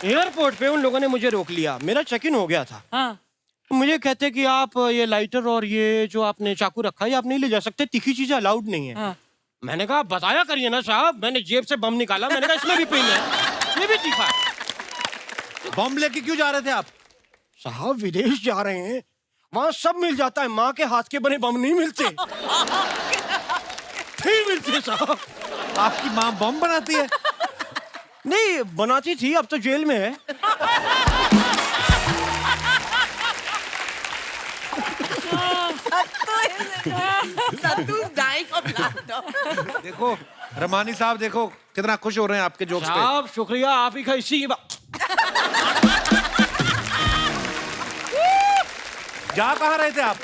एयरपोर्ट पे उन लोगों ने मुझे रोक लिया, मेरा चेक इन हो गया था। हाँ। मुझे कहते कि आप ये लाइटर और ये जो आपने चाकू रखा है, ये आप नहीं ले जा सकते, तीखी चीजें अलाउड नहीं है। हाँ। मैंने कहा बताया करिए ना साहब, मैंने जेब से बम निकाला, मैंने कहा इसमें भी पिन है, ये भी तीखा है। बम लेके क्यों जा रहे थे आप? साहब विदेश जा रहे हैं, वहां सब मिल जाता है, माँ के हाथ के बने बम नहीं मिलते। नहीं मिलते साहब। आपकी माँ बम बनाती है? नहीं बनाती थी, अब तो जेल में है। Sattu's dying of laughter. देखो रमानी साहब, देखो कितना खुश हो रहे हैं आपके जोक्स पे। साहब शुक्रिया, आप ही का इसी की बात। जा कहाँ रहे थे आप?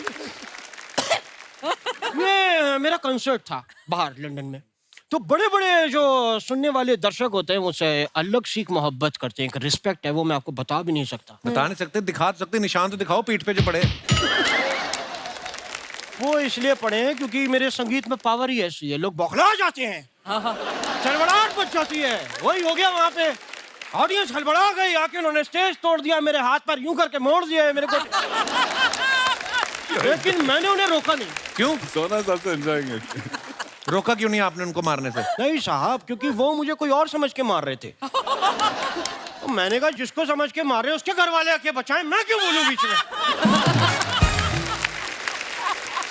ये मेरा कंसर्ट था बाहर लंदन में, तो बड़े बड़े जो सुनने वाले दर्शक होते हैं मुझसे अलग सी मोहब्बत करते हैं, एक रिस्पेक्ट है, वो मैं आपको बता भी नहीं सकता। बता नहीं सकते, दिखा सकते, निशान तो दिखाओ पीठ पे जो पड़े। वो इसलिए पढ़े हैं क्योंकि मेरे संगीत में पावर ही ऐसी है, लोग बौखला जाते हैं, चड़बड़ाहट मच जाती है। वही हो गया वहां पे, ऑडियंस हड़बड़ा गई, आके उन्होंने स्टेज तोड़ दिया, मेरे हाथ पर यूं करके मोड़ दिया है मेरे को। लेकिन मैंने उन्हें रोका नहीं। क्यों? सोना सबसे एंजॉयिंग। रोका क्यों नहीं आपने उनको मारने से? नहीं साहब, क्योंकि वो मुझे कोई और समझ के मार रहे थे। तो मैंने कहा जिसको समझ के मार रहे हैं उसके घर वाले आके बचाएं, मैं क्यों बोलूं बीच में?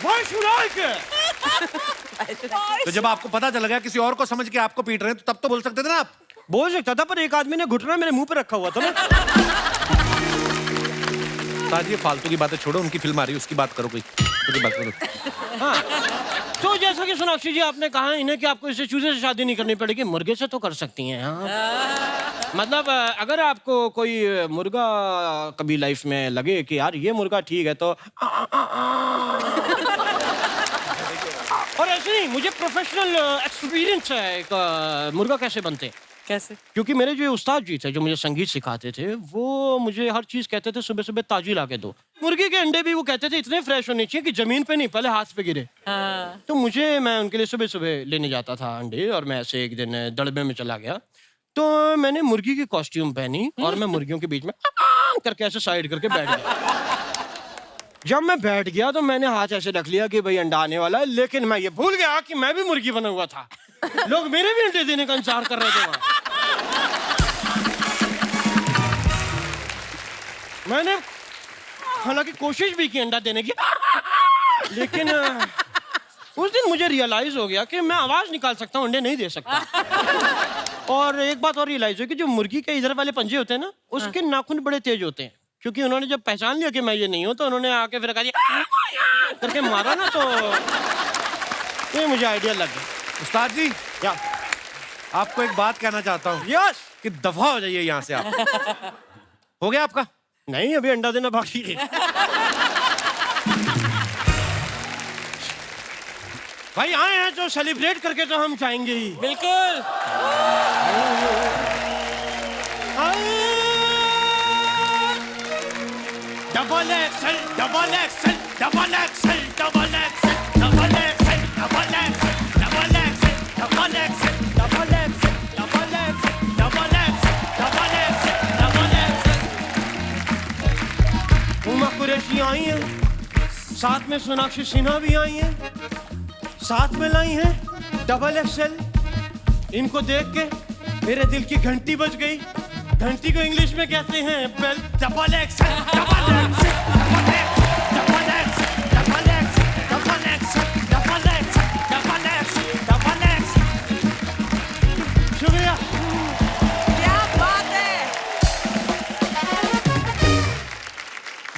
Why should I care? तो जब आपको पता चल गया किसी और को समझ के आपको पीट रहे हैं, तो तब तो बोल सकते थे ना आप। बोल सकता था, पर एक आदमी ने घुटना मेरे मुंह पे रखा हुआ था ना। साथ ये फालतू की बातें छोड़ो, उनकी फिल्म आ रही है उसकी बात करो, कोई बात करो। हाँ, तो जैसा कि सोनाक्षी जी आपने कहा इन्हें कि आपको इससे चूजे से शादी नहीं करनी पड़ेगी, मुर्गे से तो कर सकती हैं। हाँ। मतलब अगर आपको कोई मुर्गा कभी लाइफ में लगे कि यार ये मुर्गा ठीक है, तो और ऐसे नहीं, मुझे प्रोफेशनल एक्सपीरियंस है एक मुर्गा कैसे बनते हैं। कैसे? क्योंकि मेरे जो उस्ताद जी थे जो मुझे संगीत सिखाते थे, वो मुझे हर चीज कहते थे सुबह सुबह ताजी ला के दो। मुर्गी के अंडे भी वो कहते थे इतने फ्रेश होने चाहिए कि जमीन पे नहीं, पहले हाथ पे गिरे। हाँ। तो मैं उनके लिए सुबह सुबह लेने जाता था अंडे, और मैं ऐसे एक दिन दड़बे में चला गया, तो मैंने मुर्गी की कॉस्ट्यूम पहनी और मैं मुर्गियों के बीच में करके ऐसे साइड करके बैठ गया। जब मैं बैठ गया तो मैंने हाथ ऐसे रख लिया कि भाई अंडा आने वाला है, लेकिन मैं ये भूल गया कि मैं भी मुर्गी बना हुआ था। लोग मेरे भी अंडे देने का इंतजार कर रहे थे वहां। मैंने हालांकि कोशिश भी की अंडा देने की, लेकिन उस दिन मुझे रियलाइज हो गया कि मैं आवाज निकाल सकता हूँ, अंडे नहीं दे सकता। और एक बात और रियलाइज हुई कि जो मुर्गी के इधर वाले पंजे होते हैं ना, उसके नाखून बड़े तेज होते हैं, क्योंकि उन्होंने जब पहचान लिया कि मैं ये नहीं हूं, तो उन्होंने आके फिर कहा करके मारा ना, तो ये मुझे आइडिया लग गया। उस्ताद जी, या आपको एक बात कहना चाहता हूँ यस कि दफा हो जाइए यहाँ से आप। हो गया आपका? नहीं, अभी अंडा देना बाकी है। भाई आए हैं तो सेलिब्रेट करके तो हम जाएंगे ही। बिल्कुल। Double Excel, double Excel, double Excel, double Excel, double Excel, double Excel, double Excel, double Excel, double Excel, double Excel, double Excel, double Excel, double excel. Uma Qureshi आई हैं, साथ में सोनाक्षी सिन्हा भी आई हैं, साथ में लाई हैं डबल एक्सेल। इनको देख के मेरे दिल की घंटी बज गई। घंटी को इंग्लिश में कहते हैं bell. Double Excel, double Excel, double Excel, double Excel, double Excel, double Excel, double Excel, double Excel, double XL. शुक्रिया। क्या बात है।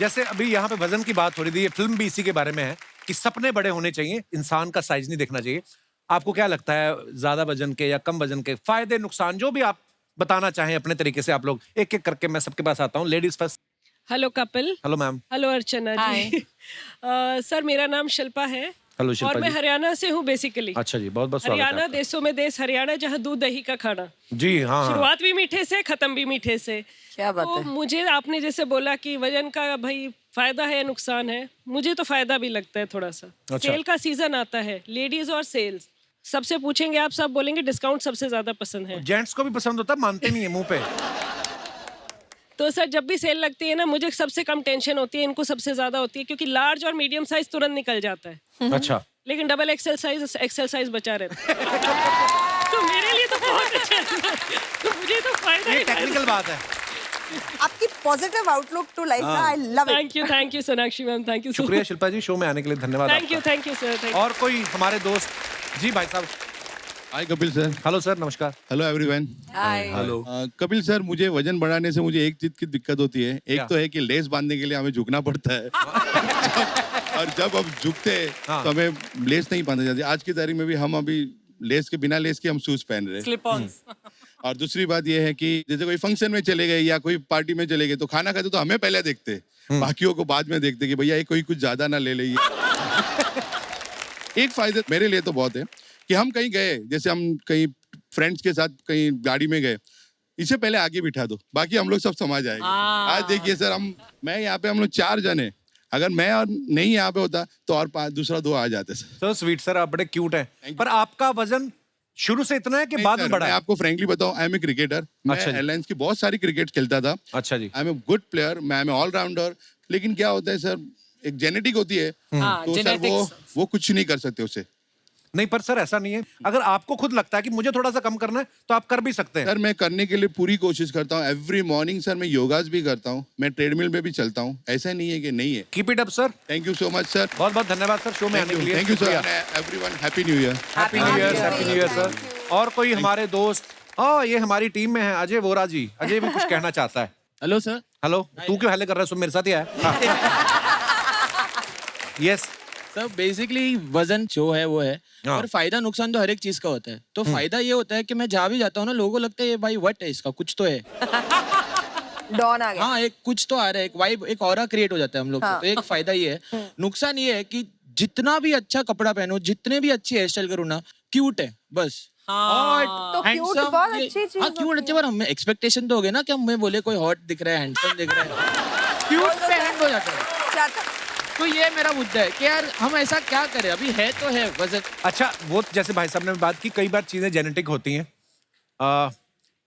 जैसे अभी यहाँ पे वजन की बात हो रही थी, ये फिल्म भी इसी के बारे में है कि सपने बड़े होने चाहिए, इंसान का साइज नहीं देखना चाहिए। आपको क्या लगता है, ज्यादा वजन के या कम वजन के फायदे नुकसान जो भी आप बताना चाहें अपने तरीके से, आप लोग एक एक करके, मैं सबके पास आता हूँ। Ladies first. Hello Kapil. Hello ma'am. Hello Archana ji. Sir मेरा नाम शिल्पा है हेलो और शिल्पा मैं जी। हरियाणा से हूँ बेसिकली। अच्छा जी, बहुत बहुत स्वागत है हरियाणा आपका। देशों में देश हरियाणा, जहाँ दूध दही का खाना। जी हाँ, हाँ। शुरुआत भी मीठे से, खत्म भी मीठे से। क्या बात तो है। मुझे आपने जैसे बोला कि वजन का भाई फायदा है नुकसान है, मुझे तो फायदा भी लगता है थोड़ा सा। अच्छा। सेल का सीजन आता है, लेडीज और सेल्स, सबसे पूछेंगे आप सब बोलेंगे डिस्काउंट सबसे ज्यादा पसंद है। जेंट्स को भी पसंद होता है, मानते नहीं है मुंह पे। तो सर जब भी सेल लगती है ना, मुझे सबसे कम टेंशन होती है, इनको सबसे ज्यादा होती है, क्योंकि लार्ज और मीडियम साइज तुरंत निकल जाता है। अच्छा, लेकिन डबल एक्सेल साइज बचा रहता है। तो मेरे लिए तो बहुत अच्छा है। तो मुझे तो फायदा ये ही टेक्निकल बात है। आपकी पॉजिटिव आउटलुक टू लाइफ ना, I love it. Thank you Sonakshi ma'am, thank you शुक्रिया शिल्पा जी, शो में आने के लिए धन्यवाद आपका। थैंक यू सर, थैंक और कोई हमारे दोस्त? जी भाई साहब। Hi Kapil sir. Hello sir, नमस्कार। Hello everyone. Hi. Hello. Kapil sir, मुझे वजन बढ़ाने से मुझे एक चीज की दिक्कत होती है। एक क्या? तो है कि लेस बांधने के लिए हमें झुकना पड़ता है। और जब अब झुकते हैं हाँ। तो हमें लेस नहीं बांधा जाती। आज की तारीख में भी हम अभी लेस के बिना लेस के हम शूज पहन रहे हैं। Slip on. और दूसरी बात यह है कि जैसे कोई फंक्शन में चले गए या कोई पार्टी में चले गए तो खाना खाते तो हमें पहले देखते, बाकियों को बाद में देखते कि भैया ये कोई कुछ ज्यादा ना ले ले। एक फायदा मेरे लिए तो बहुत है कि हम कहीं गए, जैसे हम कहीं फ्रेंड्स के साथ कहीं गाड़ी में गए, इसे पहले आगे बिठा दो, बाकी हम लोग सब समझ आएंगे। आज देखिए सर, मैं यहाँ पे हम लोग 4 जने, अगर मैं और नहीं यहाँ पे होता तो और दूसरा 2 आ जाते सर। सो स्वीट सर, आप बड़े क्यूट हैं। पर आपका वजन शुरू से इतना है कि बाद में बढ़ा मैं है? आपको फ्रेंकली बताऊं, आई एम ए क्रिकेटर। मैं अच्छा जी। एयरलाइंस की बहुत सारी क्रिकेट खेलता था। अच्छा जी। I am a good player, मैं एम ए ऑलराउंडर। लेकिन क्या होता है सर, एक जेनेटिक होती है, तो सर वो कुछ नहीं कर सकते उसे। नहीं, पर सर ऐसा नहीं है। अगर आपको खुद लगता है कि मुझे थोड़ा सा कम करना है तो आप कर भी सकते हैं। सर मैं करने के लिए पूरी कोशिश करता हूँ। एवरी मॉर्निंग सर मैं योगास भी करता हूँ, मैं ट्रेडमिल पे भी चलता हूँ। ऐसा नहीं है कि नहीं है। Keep it up sir. Thank you so much sir. बहुत बहुत धन्यवाद सर शो में आने के लिए। Thank you sir. Everyone happy new year. Happy new year, happy new year sir. और कोई हमारे दोस्त? ये हमारी टीम में है अजय वोरा जी। अजय भी कुछ कहना चाहता है। Hello sir. हेलो, तू क्यों हेले कर रहा है? सुन, मेरे साथ ही आया। यस सर बेसिकली वजन जो है वो है, हाँ। और फायदा नुकसान तो हर एक चीज का होता है। तो फायदा ये होता है कि मैं जहाँ भी जाता हूँ ना, लोगों को लगता है ये भाई वट है, इसका कुछ तो है। डॉन आ गया। हाँ, एक कुछ तो आ रहा है, एक वाइब, एक ऑरा क्रिएट हो जाता है हम लोग को। तो एक फायदा ये है। नुकसान ये है कि जितना भी अच्छा कपड़ा पहनो, जितने भी अच्छी हेयर स्टाइल करो ना, क्यूट है बस। तो क्यूट बहुत अच्छी चीज हाँ क्यूट अच्छे, पर हमें एक्सपेक्टेशन तो हो गया ना कि हमें बोले कोई हॉट दिख रहा है, हैंडसम दिख रहा है, क्यूट पे हैंड हो जाता है। तो ये मेरा मुद्दा है कि यार हम ऐसा क्या करें, अभी है तो है वजन। अच्छा, वो जैसे भाई साहब ने बात की, कई बार चीजें जेनेटिक होती हैं।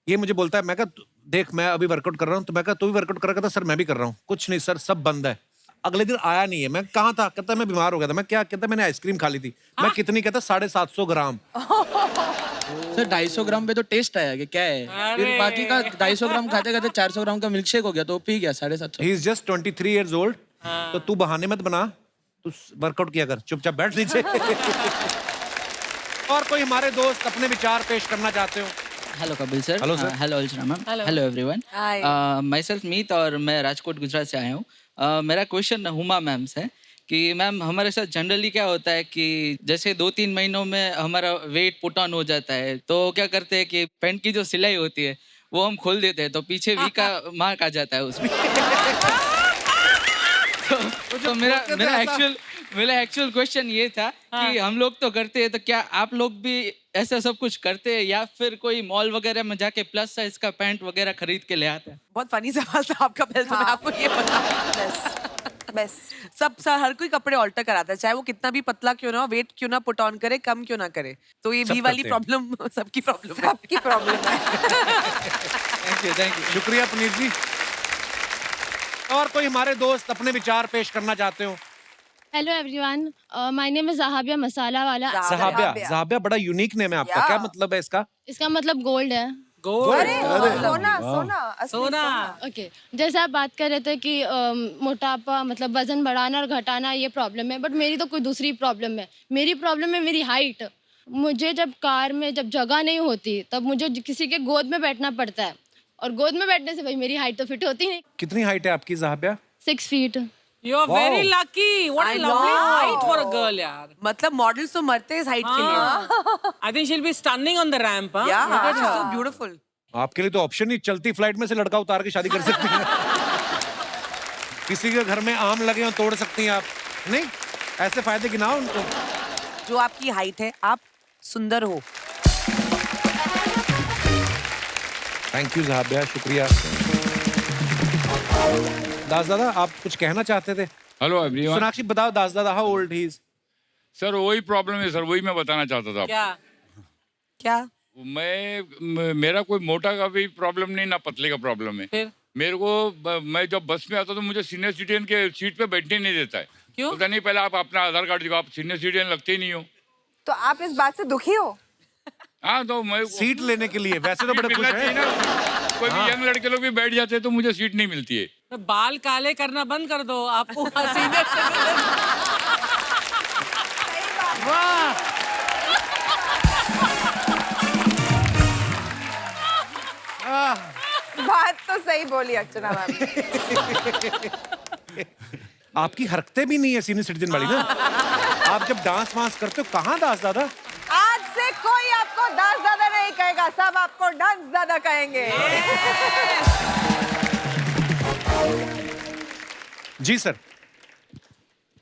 ये मुझे बोलता है, मैं कहा देख मैं अभी वर्कआउट कर रहा हूँ, तो मैं कहा तू भी वर्कआउट कर रहा था? सर मैं भी कर रहा हूँ। कुछ नहीं सर, सब बंद है। अगले दिन आया नहीं है। मैं कहाँ था? कहता मैं बीमार हो गया था। मैं क्या? कहता मैंने आइसक्रीम खा ली थी। मैं कितनी? कहता 750 ग्राम। सर 250 ग्राम पे तो टेस्ट आया कि क्या है, फिर बाकी का 250 ग्राम खाते खाते 400 ग्राम का मिल्क शेक हो गया, तो पी गया 750। He is just 23 years old। तो तू बहाने मत बना, तू वर्कआउट किया कर, चुपचाप बैठ नीचे। और कोई हमारे दोस्त अपने विचार पेश करना चाहते हो? Hello Kapil sir. Hello sir. Hello Archana ma'am. Hello. Hello everyone. Hi. Myself Meet और मैं राजकोट गुजरात से आया हूँ। मेरा क्वेश्चन हुमा मैम से है कि मैम हमारे साथ जनरली क्या होता है कि जैसे 2-3 महीनों में हमारा वेट पुट ऑन हो जाता है, तो क्या करते हैं कि पैंट की जो सिलाई होती है वो हम खोल देते हैं, तो पीछे वी का मार्क आ जाता है उसमें। तो मेरा एक्चुअल क्वेश्चन ये था कि हम लोग तो करते हैं, तो क्या आप लोग भी ऐसा सब कुछ करते हैं, या फिर कोई मॉल वगैरह में जाके प्लस साइज का पैंट वगैरह खरीद के ले आते हैं? बहुत फनी सवाल था आपका। पहले तो मैं आपको ये बता, बस सब हर कोई कपड़े ऑल्टर कराता है, चाहे वो कितना भी पतला क्यों ना हो, वेट क्यों ना पुट ऑन करे, कम क्यों ना करे। तो ये वी वाली प्रॉब्लम सबकी प्रॉब्लम है। सबकी प्रॉब्लम है। Thank you. शुक्रिया पुनीत जी। और कोई हमारे दोस्त अपने विचार पेश करना चाहते हो? Hello everyone, my name is Zahabiya Masalawala. Zahabiya. ज़हाबिया बड़ा यूनिक नेम है आपका। क्या मतलब है इसका? इसका मतलब गोल्ड है। अरे सोना सोना असली सोना। ओके, जैसे आप बात कर रहे थे कि मोटापा मतलब वजन बढ़ाना और घटाना ये प्रॉब्लम है, बट मेरी तो कोई दूसरी प्रॉब्लम है। मेरी प्रॉब्लम है मेरी हाइट। मुझे जब कार में जब जगह नहीं होती तब मुझे किसी के गोद में बैठना पड़ता है, और गोद में बैठने से भाई मेरी हाइट तो फिट होती नहीं। कितनी हाइट है आपकी ज़हाबिया? 6 feet। You are very lucky. What a I lovely know. height for a girl, यार. मतलब मॉडल्स तो मरते हैं इस हाइट के लिए। I think she'll be stunning on the ramp, huh? Yeah, Look at she's her. so beautiful. आपके लिए तो ऑप्शन नहीं, चलती फ्लाइट में से लड़का उतार के शादी कर सकती हैं। किसी के घर में आम लगे हो तोड़ सकती हैं आप, नहीं? ऐसे फायदे गिनाओ उनको। जो आपकी हाइट है, आप सुंदर हो। थैंक यू साहब, शुक्रिया। दास दादा, आप कुछ कहना चाहते थे? Hello everyone. सोनाक्षी बताओ दास दादा, how old he is? Sir वही प्रॉब्लम है सर, वही मैं बताना चाहता था। क्या? मेरा कोई मोटा का भी प्रॉब्लम नहीं, ना पतले का प्रॉब्लम है। मेरे को मैं जब बस में आता तो मुझे सीनियर सिटीजन के सीट पे बैठने नहीं देता है। क्यों? पता नहीं, पहले आप अपना आधार कार्ड दिखाओ, आप सीनियर सिटीजन लगते ही नहीं हो। तो आप इस बात से दुखी हो? हाँ, तो मैं सीट लेने के लिए वैसे तो बड़े खुश हैं। कोई भी यंग लड़के लोग भी बैठ जाते हैं तो मुझे सीट नहीं मिलती है। तो बाल काले करना बंद कर दो, आपको सीनियर सिटीजन। वाह, बात तो सही बोली अर्चना मैम। आपकी हरकतें भी नहीं है सीनियर सिटीजन वाली ना। आप जब डांस वांस करते हो, कहाँ दास दादा? आज से कोई आपको दास दादा नहीं कहेगा, सब आपको डांस दादा कहेंगे। जी सर।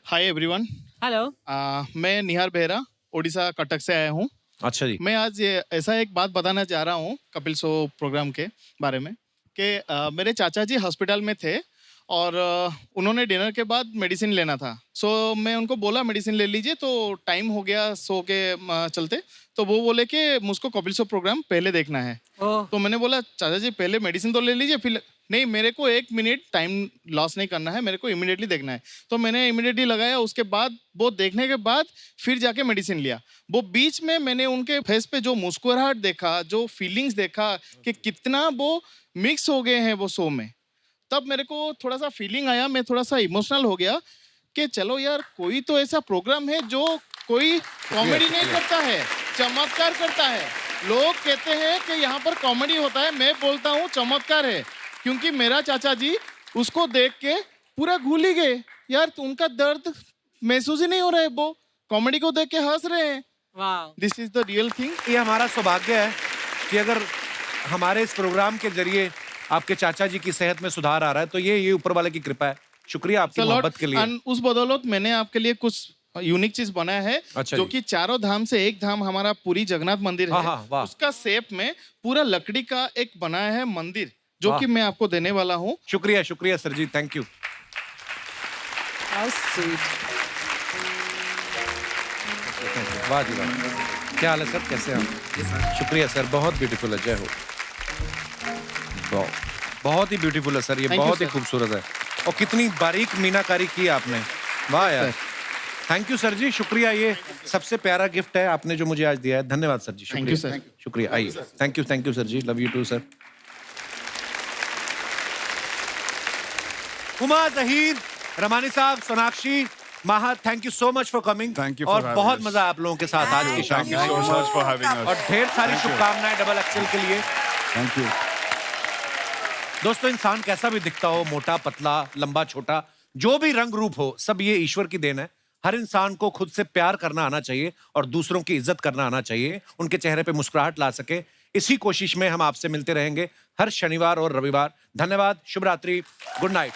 Hi everyone. हेलो। मैं निहार बेहरा, उड़ीसा कटक से आया हूँ। अच्छा जी। मैं आज ऐसा एक बात बताना चाह रहा हूँ कपिल शो प्रोग्राम के बारे में कि मेरे चाचा जी हॉस्पिटल में थे और उन्होंने डिनर के बाद मेडिसिन लेना था। सो मैं उनको बोला मेडिसिन ले लीजिए, तो टाइम हो गया शो के चलते, तो वो बोले कि मुझको कपिल शो प्रोग्राम पहले देखना है। तो मैंने बोला चाचा जी पहले मेडिसिन तो ले लीजिए, फिर नहीं, मेरे को 1 मिनट टाइम लॉस नहीं करना है, मेरे को इमीडिएटली देखना है। तो मैंने इमीडिएटली लगाया, उसके बाद वो देखने के बाद फिर जाके मेडिसिन लिया। वो बीच में मैंने उनके फेस पे जो मुस्कुराहट देखा, जो फीलिंग्स देखा कि कितना वो मिक्स हो गए हैं वो शो में, तब मेरे को थोड़ा सा फीलिंग आया, मैं थोड़ा सा इमोशनल हो गया कि चलो यार, कोई तो ऐसा प्रोग्राम है जो कोई कॉमेडी नहीं करता है, चमत्कार करता है। लोग कहते हैं कि यहाँ पर कॉमेडी होता है, मैं बोलता हूँ चमत्कार है, क्योंकि मेरा चाचा जी उसको देख के पूरा भूल ही गए यार, उनका दर्द महसूस ही नहीं हो रहा है, वो कॉमेडी को देख के हंस रहे हैं। This is the real thing. ये हमारा सौभाग्य है कि अगर हमारे इस प्रोग्राम के जरिए आपके चाचा जी की सेहत में सुधार आ रहा है, तो ये ऊपर वाले की कृपा है। शुक्रिया आपकी मोहब्बत के लिए। उस बदौलत मैंने आपके लिए कुछ यूनिक चीज बनाया है। अच्छा जो जी। कि चारों धाम से एक धाम हमारा पूरी जगन्नाथ मंदिर है। वाह। उसका शेप में पूरा लकड़ी का एक बनाया है मंदिर, जो वाह। कि मैं आपको देने वाला हूँ। शुक्रिया, शुक्रिया सर जी, थैंक यू। वाह जी वाह, क्या हाल है सर, कैसे हैं आप? शुक्रिया सर, बहुत ब्यूटीफुल है, जय हो। बहुत ही ब्यूटीफुल है सर, ये Thank you, बहुत ही sir. खूबसूरत है, और कितनी बारीक मीनाकारी की है आपने, वाह यार। थैंक यू सर जी, शुक्रिया। ये सबसे प्यारा गिफ्ट है आपने जो मुझे आज दिया है, धन्यवाद सर जी। Thank you, शुक्रिया, sir. शुक्रिया। आइए, thank you sir ji, love you too sir. Huma, Zaheer, Ramani साहब, Sonakshi, Maha, thank you so much for coming. Thank you for और having बहुत us. मजा आप लोगों के साथ आज की शाम Thank you so much for having us. और ढेर सारी Thank you. शुभकामनाएं डबल एक्सेल के लिए। Thank you. दोस्तों, इंसान कैसा भी दिखता हो, मोटा पतला, लंबा छोटा, जो भी रंग रूप हो, सब ये ईश्वर की देन है। हर इंसान को खुद से प्यार करना आना चाहिए और दूसरों की इज्जत करना आना चाहिए, उनके चेहरे पे मुस्कुराहट ला सके। इसी कोशिश में हम आपसे मिलते रहेंगे हर शनिवार और रविवार। धन्यवाद, शुभ रात्रि, गुड नाइट।